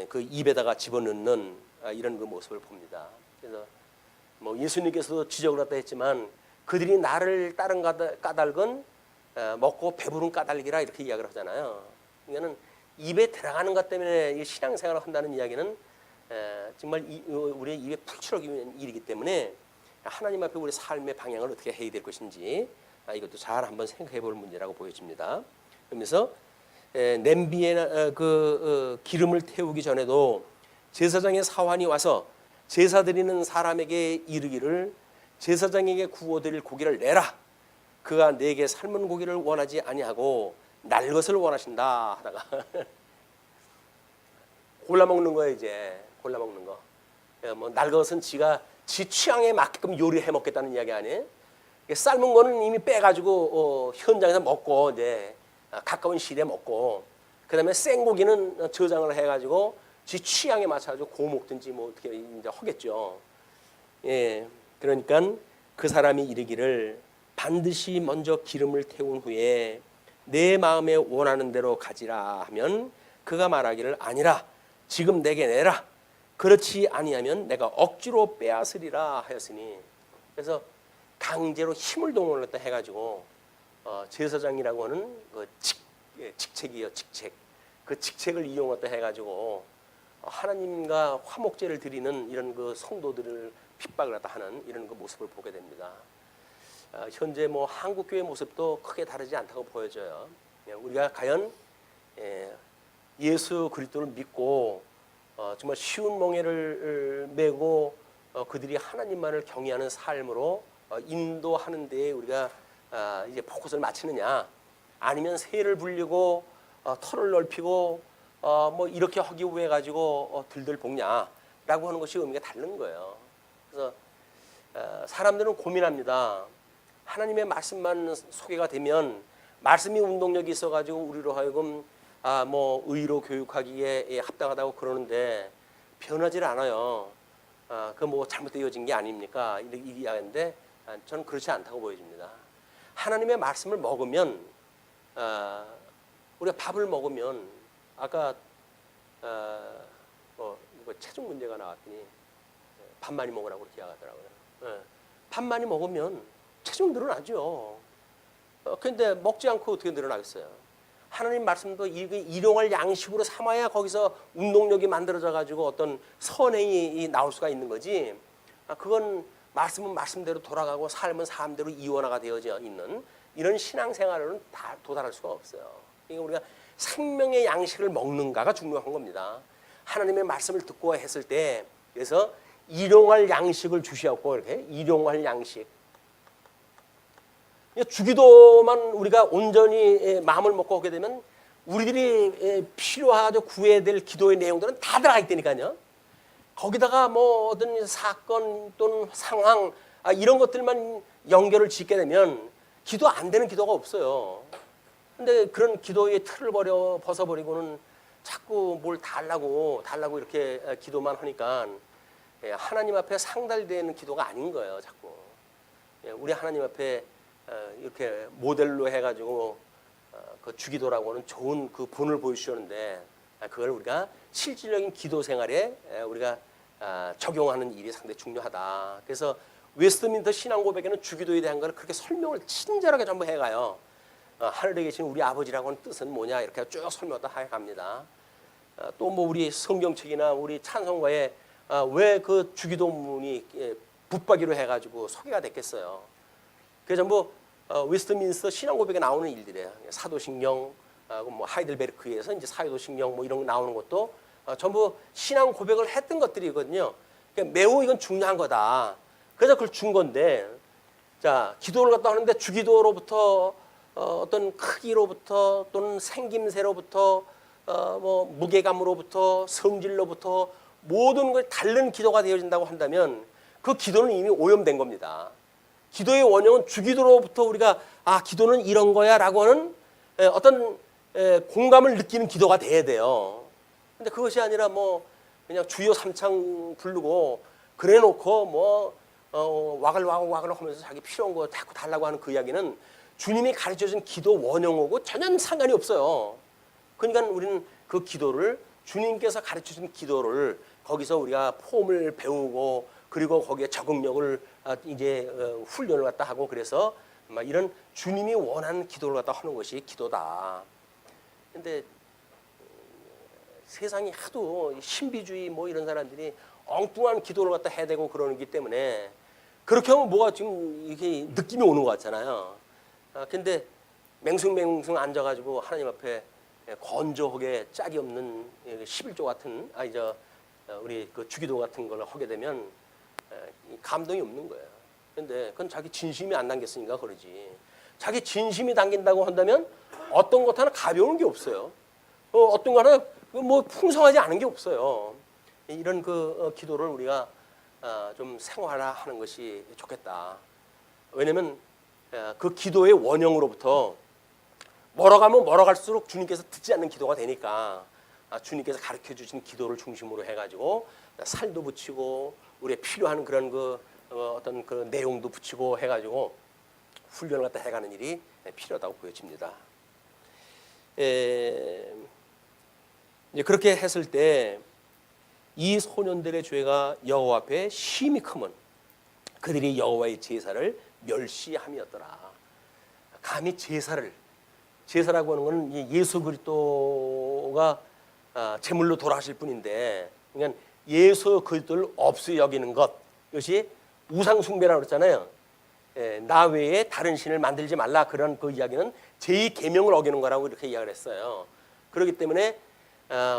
그 입에다가 집어넣는 이런 그 모습을 봅니다. 그래서 뭐 예수님께서도 지적을 했다 했지만 그들이 나를 따른 까닭은 먹고 배부른 까닭이라 이렇게 이야기를 하잖아요. 이거는 입에 들어가는 것 때문에 신앙생활을 한다는 이야기는 정말 우리의 입에 풀칠하기 일이기 때문에 하나님 앞에 우리 삶의 방향을 어떻게 해야 될 것인지 이것도 잘 한번 생각해 볼 문제라고 보여집니다. 그러면서 냄비에 기름을 태우기 전에도 제사장의 사환이 와서 제사 드리는 사람에게 이르기를 제사장에게 구워드릴 고기를 내라. 그가 내게 삶은 고기를 원하지 아니하고 날 것을 원하신다 하다가 골라 먹는 거예요. 이제 골라 먹는 거. 날 것은 지 취향에 맞게끔 요리해 먹겠다는 이야기 아니에요? 삶은 거는 이미 빼가지고 현장에서 먹고 이제 가까운 시일에 먹고, 그다음에 생고기는 저장을 해가지고 지 취향에 맞춰가지고 구워 먹든지 뭐 어떻게 이제 하겠죠. 예, 그러니까 그 사람이 이르기를 반드시 먼저 기름을 태운 후에 내 마음에 원하는 대로 가지라 하면 그가 말하기를 아니라 지금 내게 내라. 그렇지 아니하면 내가 억지로 빼앗으리라 하였으니. 그래서 강제로 힘을 동원했다 해가지고 제사장이라고 하는 그 직책이요, 직책. 그 직책을 이용했다 해가지고 하나님과 화목제를 드리는 이런 그 성도들을 핍박을 했다 하는 이런 그 모습을 보게 됩니다. 현재 뭐 한국 교회 모습도 크게 다르지 않다고 보여져요. 우리가 과연 예수 그리스도를 믿고 정말 쉬운 멍에를 메고 그들이 하나님만을 경외하는 삶으로 인도하는 데에 우리가 이제 포커스를 맞추느냐, 아니면 새를 불리고 털을 넓히고 뭐 이렇게 하기 위해 가지고 들들 볶냐라고 하는 것이 의미가 다른 거예요. 그래서 사람들은 고민합니다. 하나님의 말씀만 소개가 되면 말씀이 운동력이 있어 가지고 우리로 하여금 뭐 의로 교육하기에 합당하다고 그러는데 변하질 않아요. 그 뭐 잘못되어진 게 아닙니까? 이렇게 이야기하는데 저는 그렇지 않다고 보여집니다. 하나님의 말씀을 먹으면 우리가 밥을 먹으면 아까 뭐 체중 문제가 나왔더니 밥 많이 먹으라고 그렇게 이야기하더라고요. 밥 많이 먹으면 체중 늘어나죠. 그런데 먹지 않고 어떻게 늘어나겠어요? 하나님 말씀도 일용할 양식으로 삼아야 거기서 운동력이 만들어져 가지고 어떤 선행이 나올 수가 있는 거지. 그건 말씀은 말씀대로 돌아가고 삶은 삶대로 이원화가 되어져 있는 이런 신앙생활은 다 도달할 수가 없어요. 그러니까 우리가 생명의 양식을 먹는가가 중요한 겁니다. 하나님의 말씀을 듣고 했을 때, 그래서 일용할 양식을 주시었고, 이렇게 일용할 양식. 주기도만 우리가 온전히 마음을 먹고 하게 되면 우리들이 필요하고 구해야 될 기도의 내용들은 다 들어가 있다니까요. 거기다가 뭐 어떤 사건 또는 상황 이런 것들만 연결을 짓게 되면 기도 안 되는 기도가 없어요. 근데 그런 기도의 틀을 벗어버리고는 자꾸 뭘 달라고 이렇게 기도만 하니까 하나님 앞에 상달되는 기도가 아닌 거예요. 자꾸 우리 하나님 앞에 이렇게 모델로 해가지고 그 주기도라고 하는 좋은 그 본을 보여주셨는데 그걸 우리가 실질적인 기도 생활에 우리가 적용하는 일이 상당히 중요하다. 그래서 웨스트민스터 신앙고백에는 주기도에 대한 걸 그렇게 설명을 친절하게 전부 해가요. 하늘에 계신 우리 아버지라고 하는 뜻은 뭐냐 이렇게 쭉 설명을 다 해갑니다. 또 뭐 우리 성경책이나 우리 찬송가에 왜 그 주기도문이 붙박이로 해가지고 소개가 됐겠어요. 그게 전부 웨스트민스터 신앙고백에 나오는 일들이에요. 사도신경, 뭐 하이델베르크에서 이제 사도신경 뭐 이런 거 나오는 것도 전부 신앙고백을 했던 것들이거든요. 그러니까 매우 이건 중요한 거다. 그래서 그걸 준 건데, 자 기도를 갖다 하는데 주기도로부터 어떤 크기로부터 또는 생김새로부터 뭐 무게감으로부터 성질로부터 모든 걸 다른 기도가 되어진다고 한다면 그 기도는 이미 오염된 겁니다. 기도의 원형은 주기도로부터 우리가 기도는 이런 거야라고 하는 어떤 공감을 느끼는 기도가 돼야 돼요. 근데 그것이 아니라 뭐 그냥 주여 삼창 부르고 그래놓고 뭐 와글와글 하면서 자기 필요한 거 자꾸 달라고 하는 그 이야기는 주님이 가르쳐준 기도 원형하고 전혀 상관이 없어요. 그러니까 우리는 그 기도를 주님께서 가르쳐준 기도를 거기서 우리가 폼을 배우고 그리고 거기에 적응력을 이제 훈련을 갖다 하고 그래서 막 이런 주님이 원하는 기도를 갖다 하는 것이 기도다. 근데 세상이 하도 신비주의 뭐 이런 사람들이 엉뚱한 기도를 갖다 해야 되고 그러기 때문에 그렇게 하면 뭐가 지금 이게 느낌이 오는 것 같잖아요. 근데 맹숭맹숭 앉아가지고 하나님 앞에 건조하게 짝이 없는 11조 같은 우리 그 주기도 같은 걸 하게 되면 감동이 없는 거예요. 근데 그건 자기 진심이 안 담겼으니까 그러지. 자기 진심이 담긴다고 한다면 어떤 것 하나 가벼운 게 없어요. 어떤 거 하나 뭐 풍성하지 않은 게 없어요. 이런 기도를 우리가 좀 생활화하는 것이 좋겠다. 왜냐면 그 기도의 원형으로부터 멀어가면 멀어갈수록 주님께서 듣지 않는 기도가 되니까 주님께서 가르쳐 주신 기도를 중심으로 해가지고 살도 붙이고 우리의 필요한 그런 어떤 그 내용도 붙이고 해가지고 훈련을 갖다 해가는 일이 필요하다고 보여집니다. 이제 그렇게 했을 때 이 소년들의 죄가 여호와 앞에 심히 크면 그들이 여호와의 제사를 멸시함이었더라. 감히 제사라고 하는 것은 예수 그리스도가 제물로 돌아가실 뿐인데, 그러니까 예수 그리스도를 없이 여기는 것, 이것이 우상 숭배라고 그랬잖아요. 나 외에 다른 신을 만들지 말라, 그런 그 이야기는 제2계명을 어기는 거라고 이렇게 이야기를 했어요. 그렇기 때문에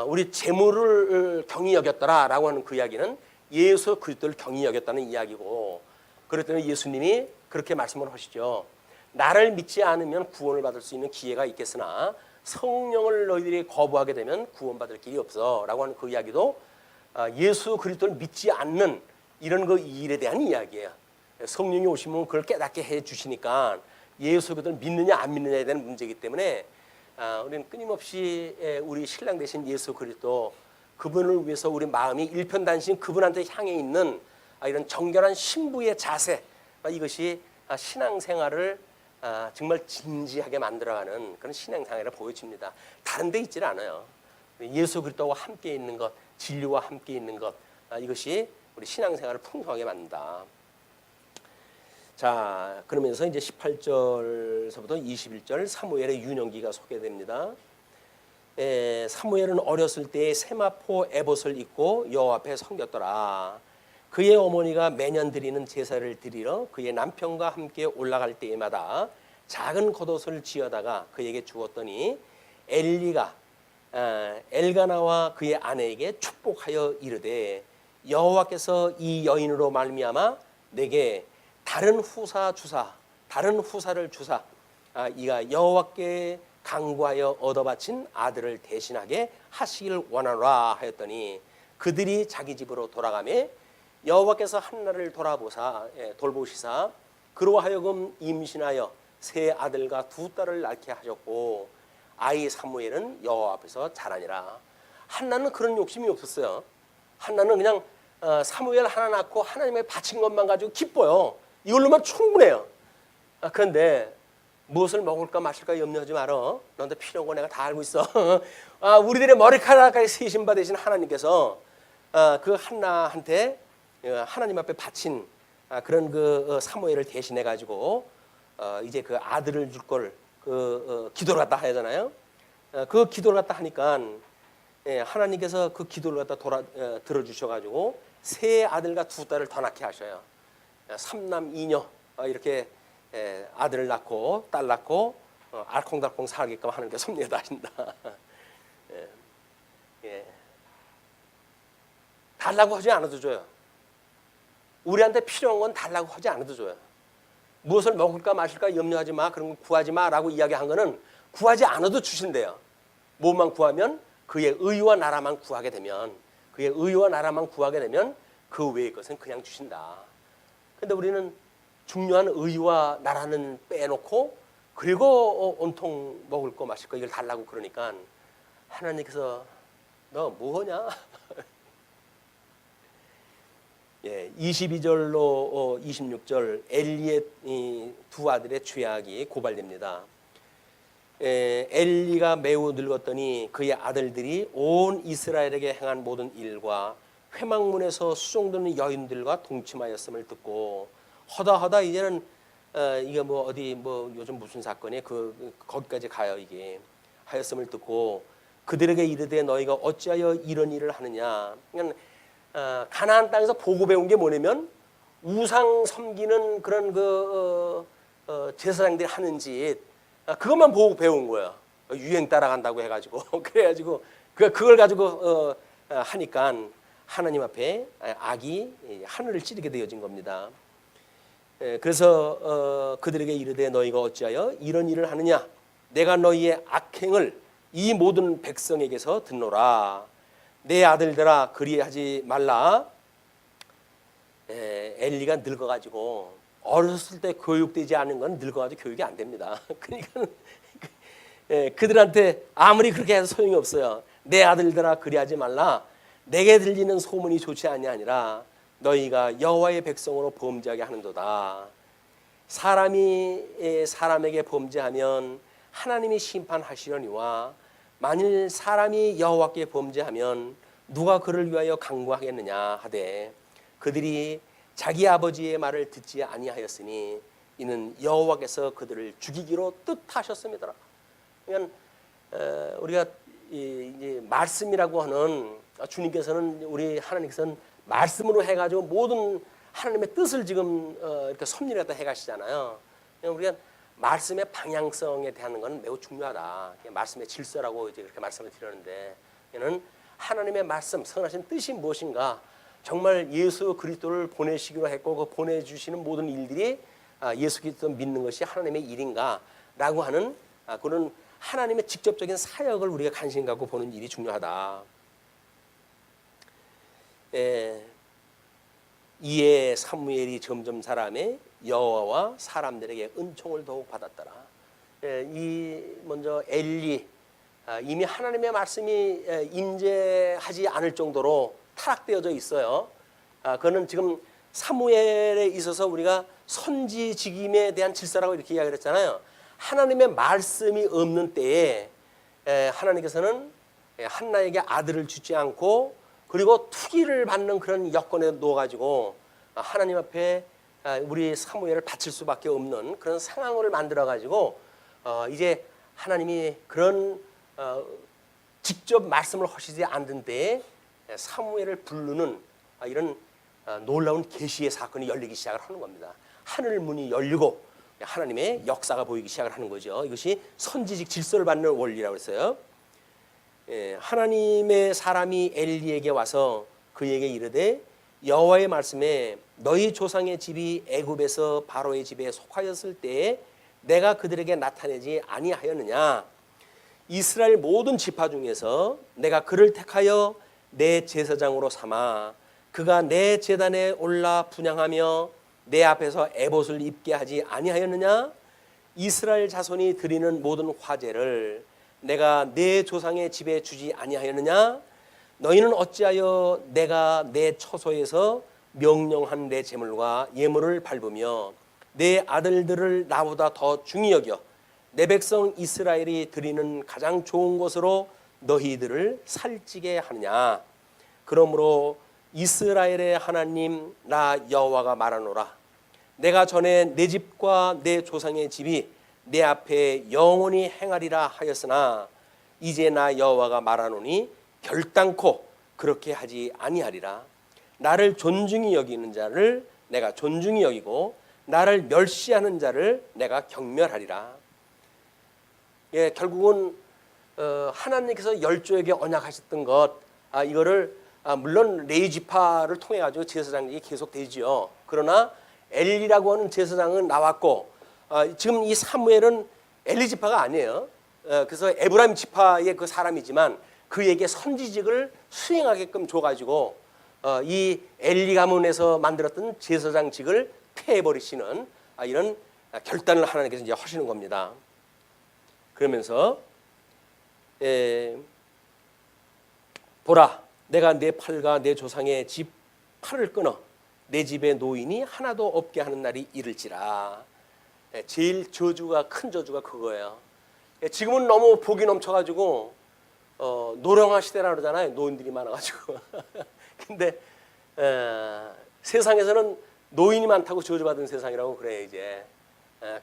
우리 제물을 경히 여겼더라라고 하는 그 이야기는 예수 그리스도를 경히 여겼다는 이야기고, 그렇기 때문에 예수님이 그렇게 말씀을 하시죠. 나를 믿지 않으면 구원을 받을 수 있는 기회가 있겠으나 성령을 너희들이 거부하게 되면 구원받을 길이 없어 라고 하는 그 이야기도 예수 그리스도를 믿지 않는 이런 그 일에 대한 이야기예요. 성령이 오시면 그걸 깨닫게 해 주시니까 예수 그리스도를 믿느냐 안 믿느냐에 대한 문제이기 때문에 우리는 끊임없이 우리 신랑 되신 예수 그리스도, 그분을 위해서 우리 마음이 일편단심 그분한테 향해 있는 이런 정결한 신부의 자세, 이것이 신앙생활을 정말 진지하게 만들어가는 그런 신앙생활을 보여집니다. 다른 데 있질 않아요. 예수 그리스도와 함께 있는 것, 진리와 함께 있는 것, 이것이 우리 신앙생활을 풍성하게 만든다. 자, 그러면서 이제 18절서부터 21절 사무엘의 유년기가 소개됩니다. 사무엘은 어렸을 때에 세마포 에봇을 입고 여호와 앞에 섬겼더라. 그의 어머니가 매년 드리는 제사를 드리러 그의 남편과 함께 올라갈 때마다 작은 겉옷을 지어다가 그에게 주었더니 엘리가 엘가나와 그의 아내에게 축복하여 이르되 여호와께서 이 여인으로 말미암아 내게 다른 후사를 주사 이가 여호와께 간구하여 얻어바친 아들을 대신하게 하시기를 원하노라 하였더니 그들이 자기 집으로 돌아가매 여호와께서 한나를 돌보시사 그로 하여금 임신하여 세 아들과 두 딸을 낳게 하셨고 아이 사무엘은 여호와 앞에서 자라니라. 한나는 그런 욕심이 없었어요. 한나는 그냥 사무엘 하나 낳고 하나님에 바친 것만 가지고 기뻐요. 이걸로만 충분해요. 그런데 무엇을 먹을까 마실까 염려하지 말어. 너한테 필요한 거 내가 다 알고 있어. 우리들의 머리카락까지 세신 바 되신 하나님께서 그 한나한테 하나님 앞에 바친 그런 그 사무엘을 대신해 가지고 이제 그 아들을 줄 걸 기도를 갖다 해야 되나요? 그 기도를 갖다 하니까 하나님께서 그 기도를 갖다 들어주셔 가지고 세 아들과 두 딸을 더 낳게 하셔요. 삼남 이녀 이렇게 아들을 낳고 딸 낳고 알콩달콩 살게끔 하나님께 섭리하다 하신다. 달라고 하지 않아도 줘요. 우리한테 필요한 건 달라고 하지 않아도 줘요. 무엇을 먹을까 마실까 염려하지 마, 그런 거 구하지 마라고 이야기한 거는 구하지 않아도 주신대요. 뭐만 구하면 그의 의와 나라만 구하게 되면 그 외의 것은 그냥 주신다. 근데 우리는 중요한 의와 나라는 빼놓고 그리고 온통 먹을 거 마실 거 이걸 달라고 그러니까 하나님께서 너 뭐하냐? 22절로 26절 엘리의 두 아들의 죄악이 고발됩니다. 엘리가 매우 늙었더니 그의 아들들이 온 이스라엘에게 행한 모든 일과 회막문에서 수종드는 여인들과 동침하였음을 듣고 허다허다 이제는 이게 뭐 어디 뭐 요즘 무슨 사건이 거기까지 가요 이게 하였음을 듣고 그들에게 이르되 너희가 어찌하여 이런 일을 하느냐. 그러니까 가나안 땅에서 보고 배운 게 뭐냐면 우상 섬기는 그런 제사장들이 하는 짓 그것만 보고 배운 거예요. 유행 따라간다고 해가지고 그래가지고 그걸 가지고 하니까 하나님 앞에 악이 하늘을 찌르게 되어진 겁니다. 그래서 그들에게 이르되 너희가 어찌하여 이런 일을 하느냐? 내가 너희의 악행을 이 모든 백성에게서 듣노라. 내 아들들아 그리하지 말라. 엘리가 늙어가지고 어렸을 때 교육되지 않은 건 늙어가지고 교육이 안 됩니다. 그러니까 그들한테 아무리 그렇게 해서 소용이 없어요. 내 아들들아 그리하지 말라. 내게 들리는 소문이 좋지 아니하니라. 너희가 여호와의 백성으로 범죄하게 하는도다. 사람이 사람에게 범죄하면 하나님이 심판하시려니와 만일 사람이 여호와께 범죄하면 누가 그를 위하여 강구하겠느냐 하되 그들이 자기 아버지의 말을 듣지 아니하였으니 이는 여호와께서 그들을 죽이기로 뜻하셨습니다. 그러니까 우리가 이제 말씀이라고 하는 주님께서는 우리 하나님께서는 말씀으로 해가지고 모든 하나님의 뜻을 지금 이렇게 섭리하다 해가시잖아요. 우리가 말씀의 방향성에 대한 건 매우 중요하다. 말씀의 질서라고 이제 그렇게 말씀을 드렸는데, 이는 하나님의 말씀, 선하신 뜻이 무엇인가? 정말 예수 그리스도를 보내시기로 했고 그 보내주시는 모든 일들이 예수 그리스도 믿는 것이 하나님의 일인가라고 하는 그런 하나님의 직접적인 사역을 우리가 관심 갖고 보는 일이 중요하다. 이에 사무엘이 점점 사람의 여호와와 사람들에게 은총을 더욱 받았더라. 이 먼저 엘리 이미 하나님의 말씀이 임재하지 않을 정도로 타락되어져 있어요. 그거는 지금 사무엘에 있어서 우리가 선지직임에 대한 질서라고 이렇게 이야기를 했잖아요. 하나님의 말씀이 없는 때에 하나님께서는 한나에게 아들을 주지 않고 그리고 투기를 받는 그런 여건에 놓아가지고 하나님 앞에 우리 사무엘을 바칠 수밖에 없는 그런 상황을 만들어가지고 이제 하나님이 그런 직접 말씀을 하시지 않는 때에 사무엘을 부르는 이런 놀라운 계시의 사건이 열리기 시작을 하는 겁니다. 하늘 문이 열리고 하나님의 역사가 보이기 시작을 하는 거죠. 이것이 선지직 질서를 받는 원리라고 했어요. 하나님의 사람이 엘리에게 와서 그에게 이르되 여호와의 말씀에 너희 조상의 집이 애굽에서 바로의 집에 속하였을 때에 내가 그들에게 나타내지 아니하였느냐? 이스라엘 모든 지파 중에서 내가 그를 택하여 내 제사장으로 삼아 그가 내 제단에 올라 분향하며 내 앞에서 에봇을 입게 하지 아니하였느냐? 이스라엘 자손이 드리는 모든 화제를 내가 내 조상의 집에 주지 아니하였느냐? 너희는 어찌하여 내가 내 처소에서 명령한 내 제물과 예물을 밟으며 내 아들들을 나보다 더 중히 여겨 내 백성 이스라엘이 드리는 가장 좋은 것으로 너희들을 살찌게 하느냐? 그러므로 이스라엘의 하나님 나 여호와가 말하노라. 내가 전에 내 집과 내 조상의 집이 내 앞에 영원히 행하리라 하였으나 이제 나 여호와가 말하노니 결단코 그렇게 하지 아니하리라. 나를 존중히 여기는 자를 내가 존중히 여기고 나를 멸시하는 자를 내가 경멸하리라. 결국은 하나님께서 열조에게 언약하셨던 것 이거를 물론 레위 지파를 통해 가지고 제사장이 계속 되지요. 그러나 엘리라고 하는 제사장은 나왔고 지금 이 사무엘은 엘리 지파가 아니에요. 그래서 에브라임 지파의 그 사람이지만 그에게 선지직을 수행하게끔 줘가지고 이 엘리 가문에서 만들었던 제사장직을 폐해버리시는 이런 결단을 하나님께서 이제 하시는 겁니다. 그러면서 보라, 내가 내 팔과 내 조상의 집 팔을 끊어 내 집의 노인이 하나도 없게 하는 날이 이를지라. 제일 저주가 큰 저주가 그거예요. 지금은 너무 복이 넘쳐가지고 노령화 시대라 그러잖아요. 노인들이 많아가지고. 근데 세상에서는 노인이 많다고 저주받은 세상이라고 그래요. 이제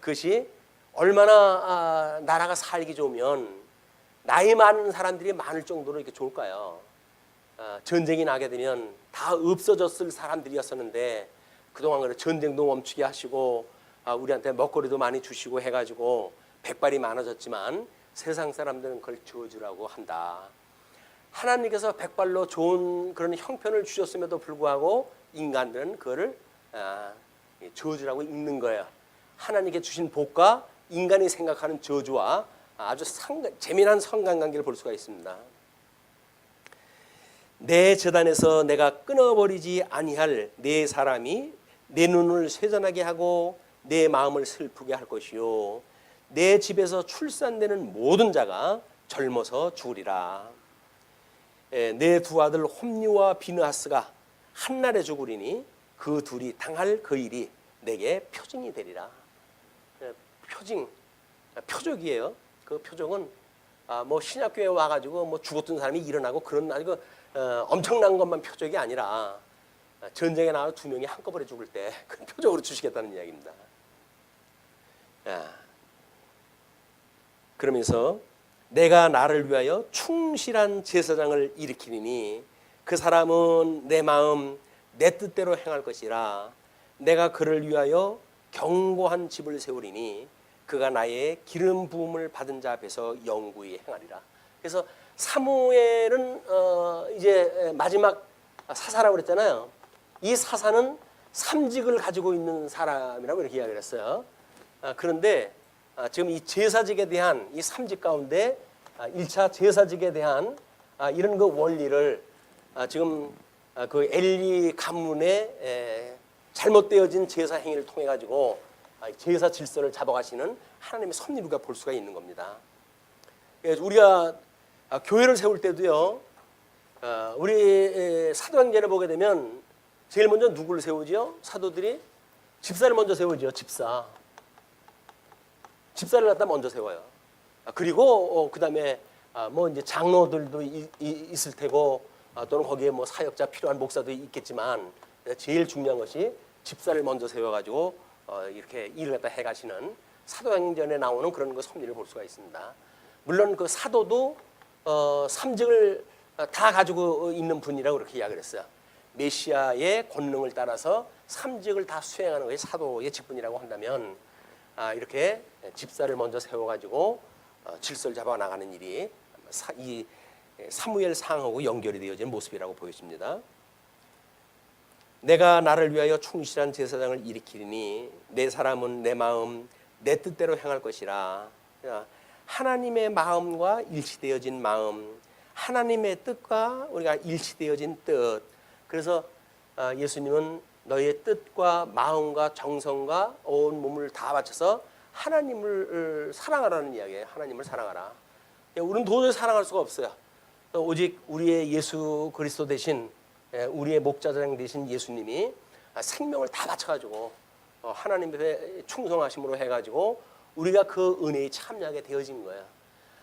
그것이 얼마나 나라가 살기 좋으면 나이 많은 사람들이 많을 정도로 이렇게 좋을까요? 전쟁이 나게 되면 다 없어졌을 사람들이었었는데 그동안 그래 전쟁도 멈추게 하시고 우리한테 먹거리도 많이 주시고 해가지고 백발이 많아졌지만 세상 사람들은 그걸 저주라고 한다. 하나님께서 백발로 좋은 그런 형편을 주셨음에도 불구하고 인간들은 그거를 저주라고 읽는 거예요. 하나님께 주신 복과 인간이 생각하는 저주와 아주 재미난 상관관계를 볼 수가 있습니다. 내 제단에서 내가 끊어버리지 아니할 네 사람이 내 눈을 쇠잔하게 하고 내 마음을 슬프게 할 것이요 내 집에서 출산되는 모든 자가 젊어서 죽으리라. 내 두 아들 홈리와 비느하스가 한날에 죽으리니 그 둘이 당할 그 일이 내게 표징이 되리라. 표적이에요. 그 표적은 뭐 신약교회에 와가지고 뭐 죽었던 사람이 일어나고 그런 아주 엄청난 것만 표적이 아니라 전쟁에 나와 두 명이 한꺼번에 죽을 때 그 표적으로 주시겠다는 이야기입니다. 그러면서 내가 나를 위하여 충실한 제사장을 일으키리니 그 사람은 내 마음 내 뜻대로 행할 것이라. 내가 그를 위하여 견고한 집을 세우리니 그가 나의 기름 부음을 받은 자 앞에서 영구히 행하리라. 그래서 사무엘은 이제 마지막 사사라고 그랬잖아요. 이 사사는 삼직을 가지고 있는 사람이라고 이렇게 이야기를 했어요. 그런데 지금 이 제사직에 대한 이 삼직 가운데 1차 제사직에 대한 이런 그 원리를 지금 그 엘리 가문의 잘못되어진 제사 행위를 통해 가지고 제사 질서를 잡아가시는 하나님의 섭리를 우리가 볼 수가 있는 겁니다. 우리가 교회를 세울 때도요, 우리 사도행전을 보게 되면 제일 먼저 누구를 세우지요? 사도들이 집사를 먼저 세우죠. 집사를 갖다 먼저 세워요. 그리고 그 다음에 뭐 이제 장로들도 있을 테고 또는 거기에 뭐 사역자 필요한 목사도 있겠지만 제일 중요한 것이 집사를 먼저 세워가지고 이렇게 일을 갖다 해가시는 사도행전에 나오는 그런 그 섭리를 볼 수가 있습니다. 물론 그 사도도 삼직을 다 가지고 있는 분이라고 그렇게 이야기를 했어요. 메시아의 권능을 따라서 삼직을 다 수행하는 것이 사도의 직분이라고 한다면 이렇게 집사를 먼저 세워가지고 질서를 잡아 나가는 일이 이 사무엘 상하고 연결이 되어진 모습이라고 보여집니다. 내가 나를 위하여 충실한 제사장을 일으키리니 내 사람은 내 마음 내 뜻대로 행할 것이라. 하나님의 마음과 일치되어진 마음, 하나님의 뜻과 우리가 일치되어진 뜻. 그래서 예수님은 너의 뜻과 마음과 정성과 온 몸을 다 바쳐서 하나님을 사랑하라는 이야기예요. 하나님을 사랑하라. 우리는 도저히 사랑할 수가 없어요. 오직 우리의 예수 그리스도 대신 우리의 목자장 되신 예수님이 생명을 다 바쳐가지고 하나님의 충성하심으로 해가지고 우리가 그 은혜에 참여하게 되어진 거예요.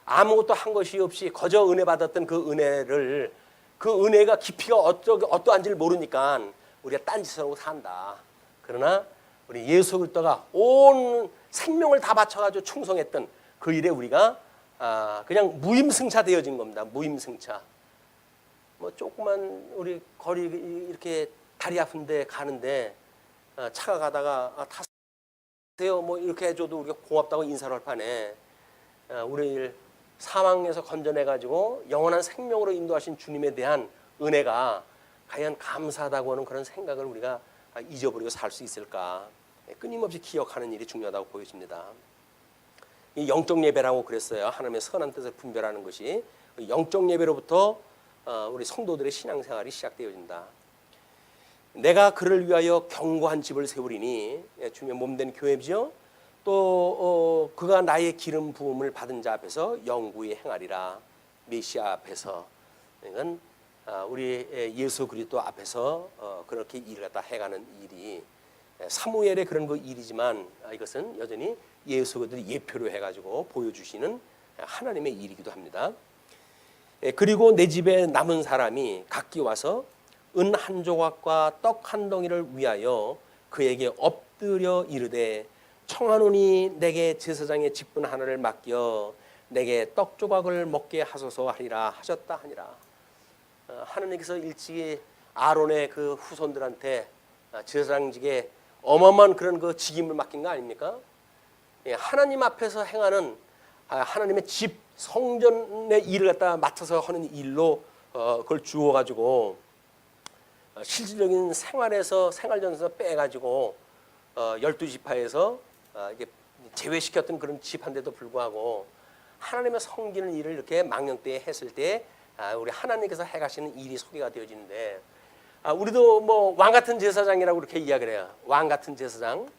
아무것도 한 것이 없이 거저 은혜 받았던 그 은혜를 그 은혜가 깊이가 어떠한지를 모르니까 우리가 딴짓을 하고 산다. 그러나 우리 예수 그리스도가 온 생명을 다 바쳐가지고 충성했던 그 일에 우리가 그냥 무임승차 되어진 겁니다. 무임승차. 뭐 조그만 우리 거리 이렇게 다리 아픈데 가는데 차가 가다가 타세요 뭐 이렇게 해줘도 우리가 고맙다고 인사를 할 판에 우리를 사망에서 건져내가지고 영원한 생명으로 인도하신 주님에 대한 은혜가 과연 감사하다고 하는 그런 생각을 우리가 잊어버리고 살 수 있을까? 끊임없이 기억하는 일이 중요하다고 보여집니다. 이 영적 예배라고 그랬어요. 하나님의 선한 뜻을 분별하는 것이 영적 예배로부터 우리 성도들의 신앙생활이 시작되어진다. 내가 그를 위하여 견고한 집을 세우리니 주님의 몸된 교회죠. 또 그가 나의 기름 부음을 받은 자 앞에서 영구히 행하리라. 메시아 앞에서. 이건 우리 예수 그리스도 앞에서 그렇게 일을 갖다 해가는 일이 사무엘의 그런 그 일이지만 이것은 여전히 예수 그리스도를 예표로 해가지고 보여주시는 하나님의 일이기도 합니다. 그리고 내 집에 남은 사람이 각기 와서 은 한 조각과 떡 한 덩이를 위하여 그에게 엎드려 이르되 청하노니 내게 제사장의 직분 하나를 맡겨 내게 떡 조각을 먹게 하소서 하리라 하셨다 하니라. 하나님께서 일찍이 아론의 그 후손들한테 제사장직에 어마어마한 그런 그 직임을 맡긴 거 아닙니까? 하나님 앞에서 행하는 하나님의 집 성전의 일을 갖다 맡아서 하는 일로 그걸 주어 가지고 실질적인 생활에서 생활전에서 빼 가지고 12지파에서 이게 제외시켰던 그런 지파인데도 불구하고 하나님의 섬기는 일을 이렇게 망령되이 했을 때 우리 하나님께서 해가시는 일이 소개가 되어지는데 우리도 뭐 왕 같은 제사장이라고 그렇게 이야기를 해요. 왕 같은 제사장.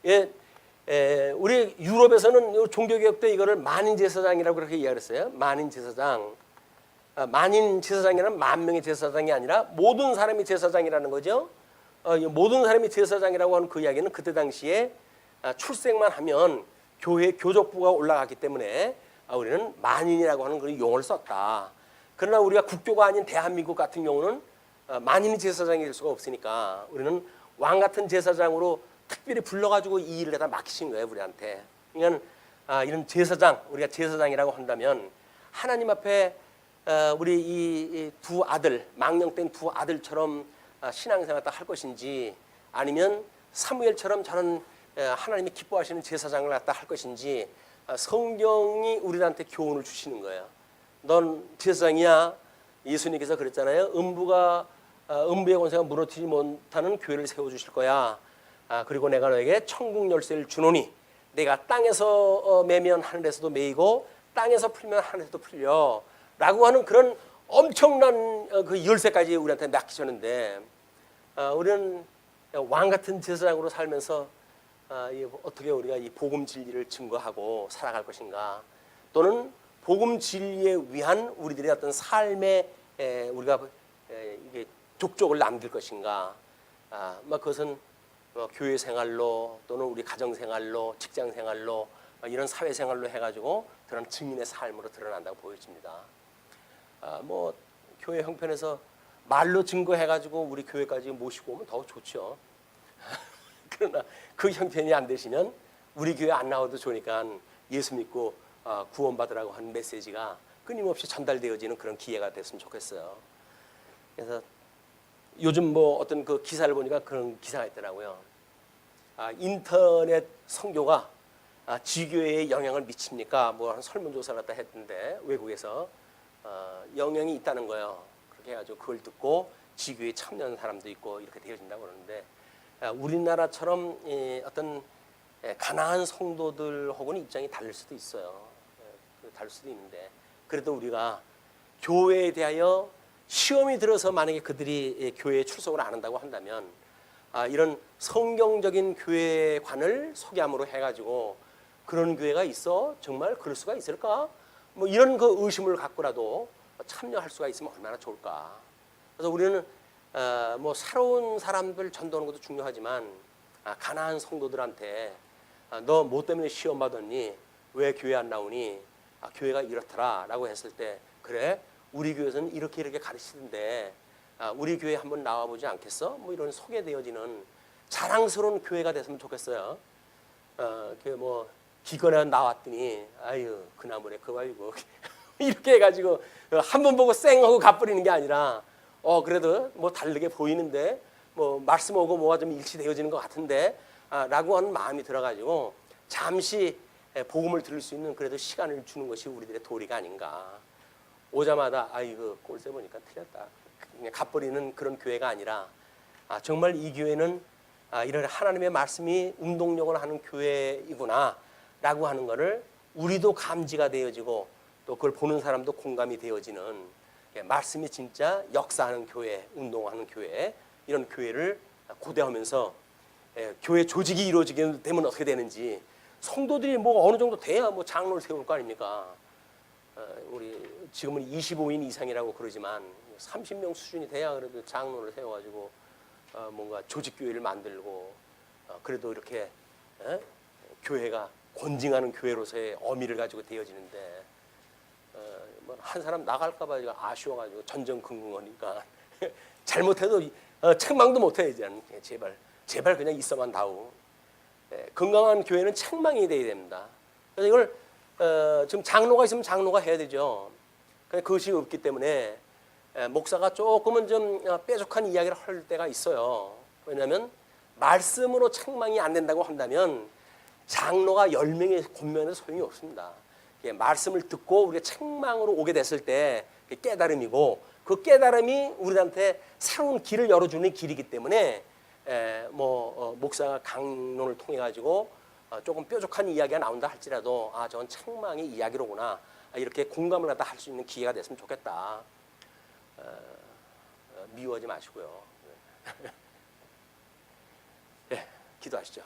예, 우리 유럽에서는 종교개혁 때 이거를 만인 제사장이라고 그렇게 이야기를 했어요. 만인 제사장. 만인 제사장이란 만 명의 제사장이 아니라 모든 사람이 제사장이라는 거죠. 모든 사람이 제사장이라고 하는 그 이야기는 그때 당시에 출생만 하면 교회 교족부가 올라갔기 때문에 우리는 만인이라고 하는 그런 용어를 썼다. 그러나 우리가 국교가 아닌 대한민국 같은 경우는 만인이 제사장이 될 수가 없으니까 우리는 왕 같은 제사장으로 특별히 불러가지고 이 일을 다 맡기신 거예요, 우리한테. 그러니까 이런 제사장, 우리가 제사장이라고 한다면 하나님 앞에 우리 이 두 아들, 망령된 두 아들처럼 신앙생활을 할 것인지 아니면 사무엘처럼 저는 하나님이 기뻐하시는 제사장을 갖다 할 것인지 성경이 우리한테 교훈을 주시는 거예요. 넌 제사장이야. 예수님께서 그랬잖아요. 음부의 권세가 무너뜨리지 못하는 교회를 세워주실 거야. 그리고 내가 너에게 천국 열쇠를 주노니 내가 땅에서 매면 하늘에서도 매이고 땅에서 풀면 하늘에서도 풀려 라고 하는 그런 엄청난 그 열쇠까지 우리한테 맡기셨는데 우리는 왕 같은 제사장으로 살면서 어떻게 우리가 이 복음 진리를 증거하고 살아갈 것인가, 또는 복음 진리에 위한 우리들의 어떤 삶에 우리가 이게 족적을 남길 것인가. 그것은 교회 생활로 또는 우리 가정 생활로, 직장 생활로, 이런 사회 생활로 해가지고 그런 증인의 삶으로 드러난다고 보여집니다. 뭐 교회 형편에서 말로 증거해가지고 우리 교회까지 모시고 오면 더 좋죠. 그러나 그 형편이 안 되시면 우리 교회 안 나와도 좋으니까 예수 믿고 구원받으라고 하는 메시지가 끊임없이 전달되어지는 그런 기회가 됐으면 좋겠어요. 그래서 요즘 뭐 어떤 그 기사를 보니까 그런 기사가 있더라고요. 인터넷 선교가 지교회에 영향을 미칩니까? 뭐 한 설문조사를 갖다 했는데 외국에서 영향이 있다는 거예요. 그렇게 해가지고 그걸 듣고 지교회에 참여하는 사람도 있고 이렇게 되어진다고 그러는데, 우리나라처럼 어떤 가난한 성도들하고는 입장이 다를 수도 있어요. 다를 수도 있는데 그래도 우리가 교회에 대하여 시험이 들어서 만약에 그들이 교회에 출석을 안 한다고 한다면 이런 성경적인 교회관을 소개함으로 해가지고 그런 교회가 있어? 정말 그럴 수가 있을까? 뭐 이런 그 의심을 갖고라도 참여할 수가 있으면 얼마나 좋을까. 그래서 우리는 뭐 새로운 사람들 전도하는 것도 중요하지만 가난한 성도들한테 너 뭐 때문에 시험 받았니? 왜 교회 안 나오니? 교회가 이렇더라 라고 했을 때, 그래 우리 교회에서는 이렇게 가르치던데 우리 교회 한번 나와보지 않겠어? 뭐 이런 소개되어지는 자랑스러운 교회가 됐으면 좋겠어요. 그 뭐 기권에 나왔더니 아유 그나물에 그거 아이고 이렇게 해가지고 한 번 보고 쌩 하고 가버리는 게 아니라 그래도 뭐 다르게 보이는데 뭐 말씀하고 뭐가 좀 일치되어지는 것 같은데 라고 하는 마음이 들어가지고 잠시 복음을 들을 수 있는 그래도 시간을 주는 것이 우리들의 도리가 아닌가. 오자마자 아이고 꼴세 보니까 틀렸다 그냥 가버리는 그런 교회가 아니라 정말 이 교회는 이런 하나님의 말씀이 운동력을 하는 교회이구나 라고 하는 것을 우리도 감지가 되어지고 또 그걸 보는 사람도 공감이 되어지는, 말씀이 진짜 역사하는 교회, 운동하는 교회, 이런 교회를 고대하면서 교회 조직이 이루어지게 되면 어떻게 되는지, 성도들이 뭐 어느 정도 돼야 뭐 장로를 세울 거 아닙니까? 우리 지금은 25인 이상이라고 그러지만 30명 수준이 돼야 그래도 장로를 세워가지고 뭔가 조직교회를 만들고 그래도 이렇게 교회가 권징하는 교회로서의 어미를 가지고 되어지는데 뭐 한 사람 나갈까봐 아쉬워가지고 전전긍긍하니까 잘못해도 책망도 못해 이제 제발 그냥 있어만 다오. 건강한 교회는 책망이 돼야 됩니다. 그래서 이걸 지금 장로가 있으면 장로가 해야 되죠. 그것이 없기 때문에 목사가 조금은 좀 뾰족한 이야기를 할 때가 있어요. 왜냐하면 말씀으로 책망이 안 된다고 한다면 장로가 10명의 권면에도 소용이 없습니다. 말씀을 듣고 우리가 책망으로 오게 됐을 때 깨달음이고, 그 깨달음이 우리한테 새로운 길을 열어주는 길이기 때문에 목사가 강론을 통해 가지고 조금 뾰족한 이야기가 나온다 할지라도 저건 책망의 이야기로구나 이렇게 공감을 갖다 할 수 있는 기회가 됐으면 좋겠다. 미워하지 마시고요. 예, 기도하시죠.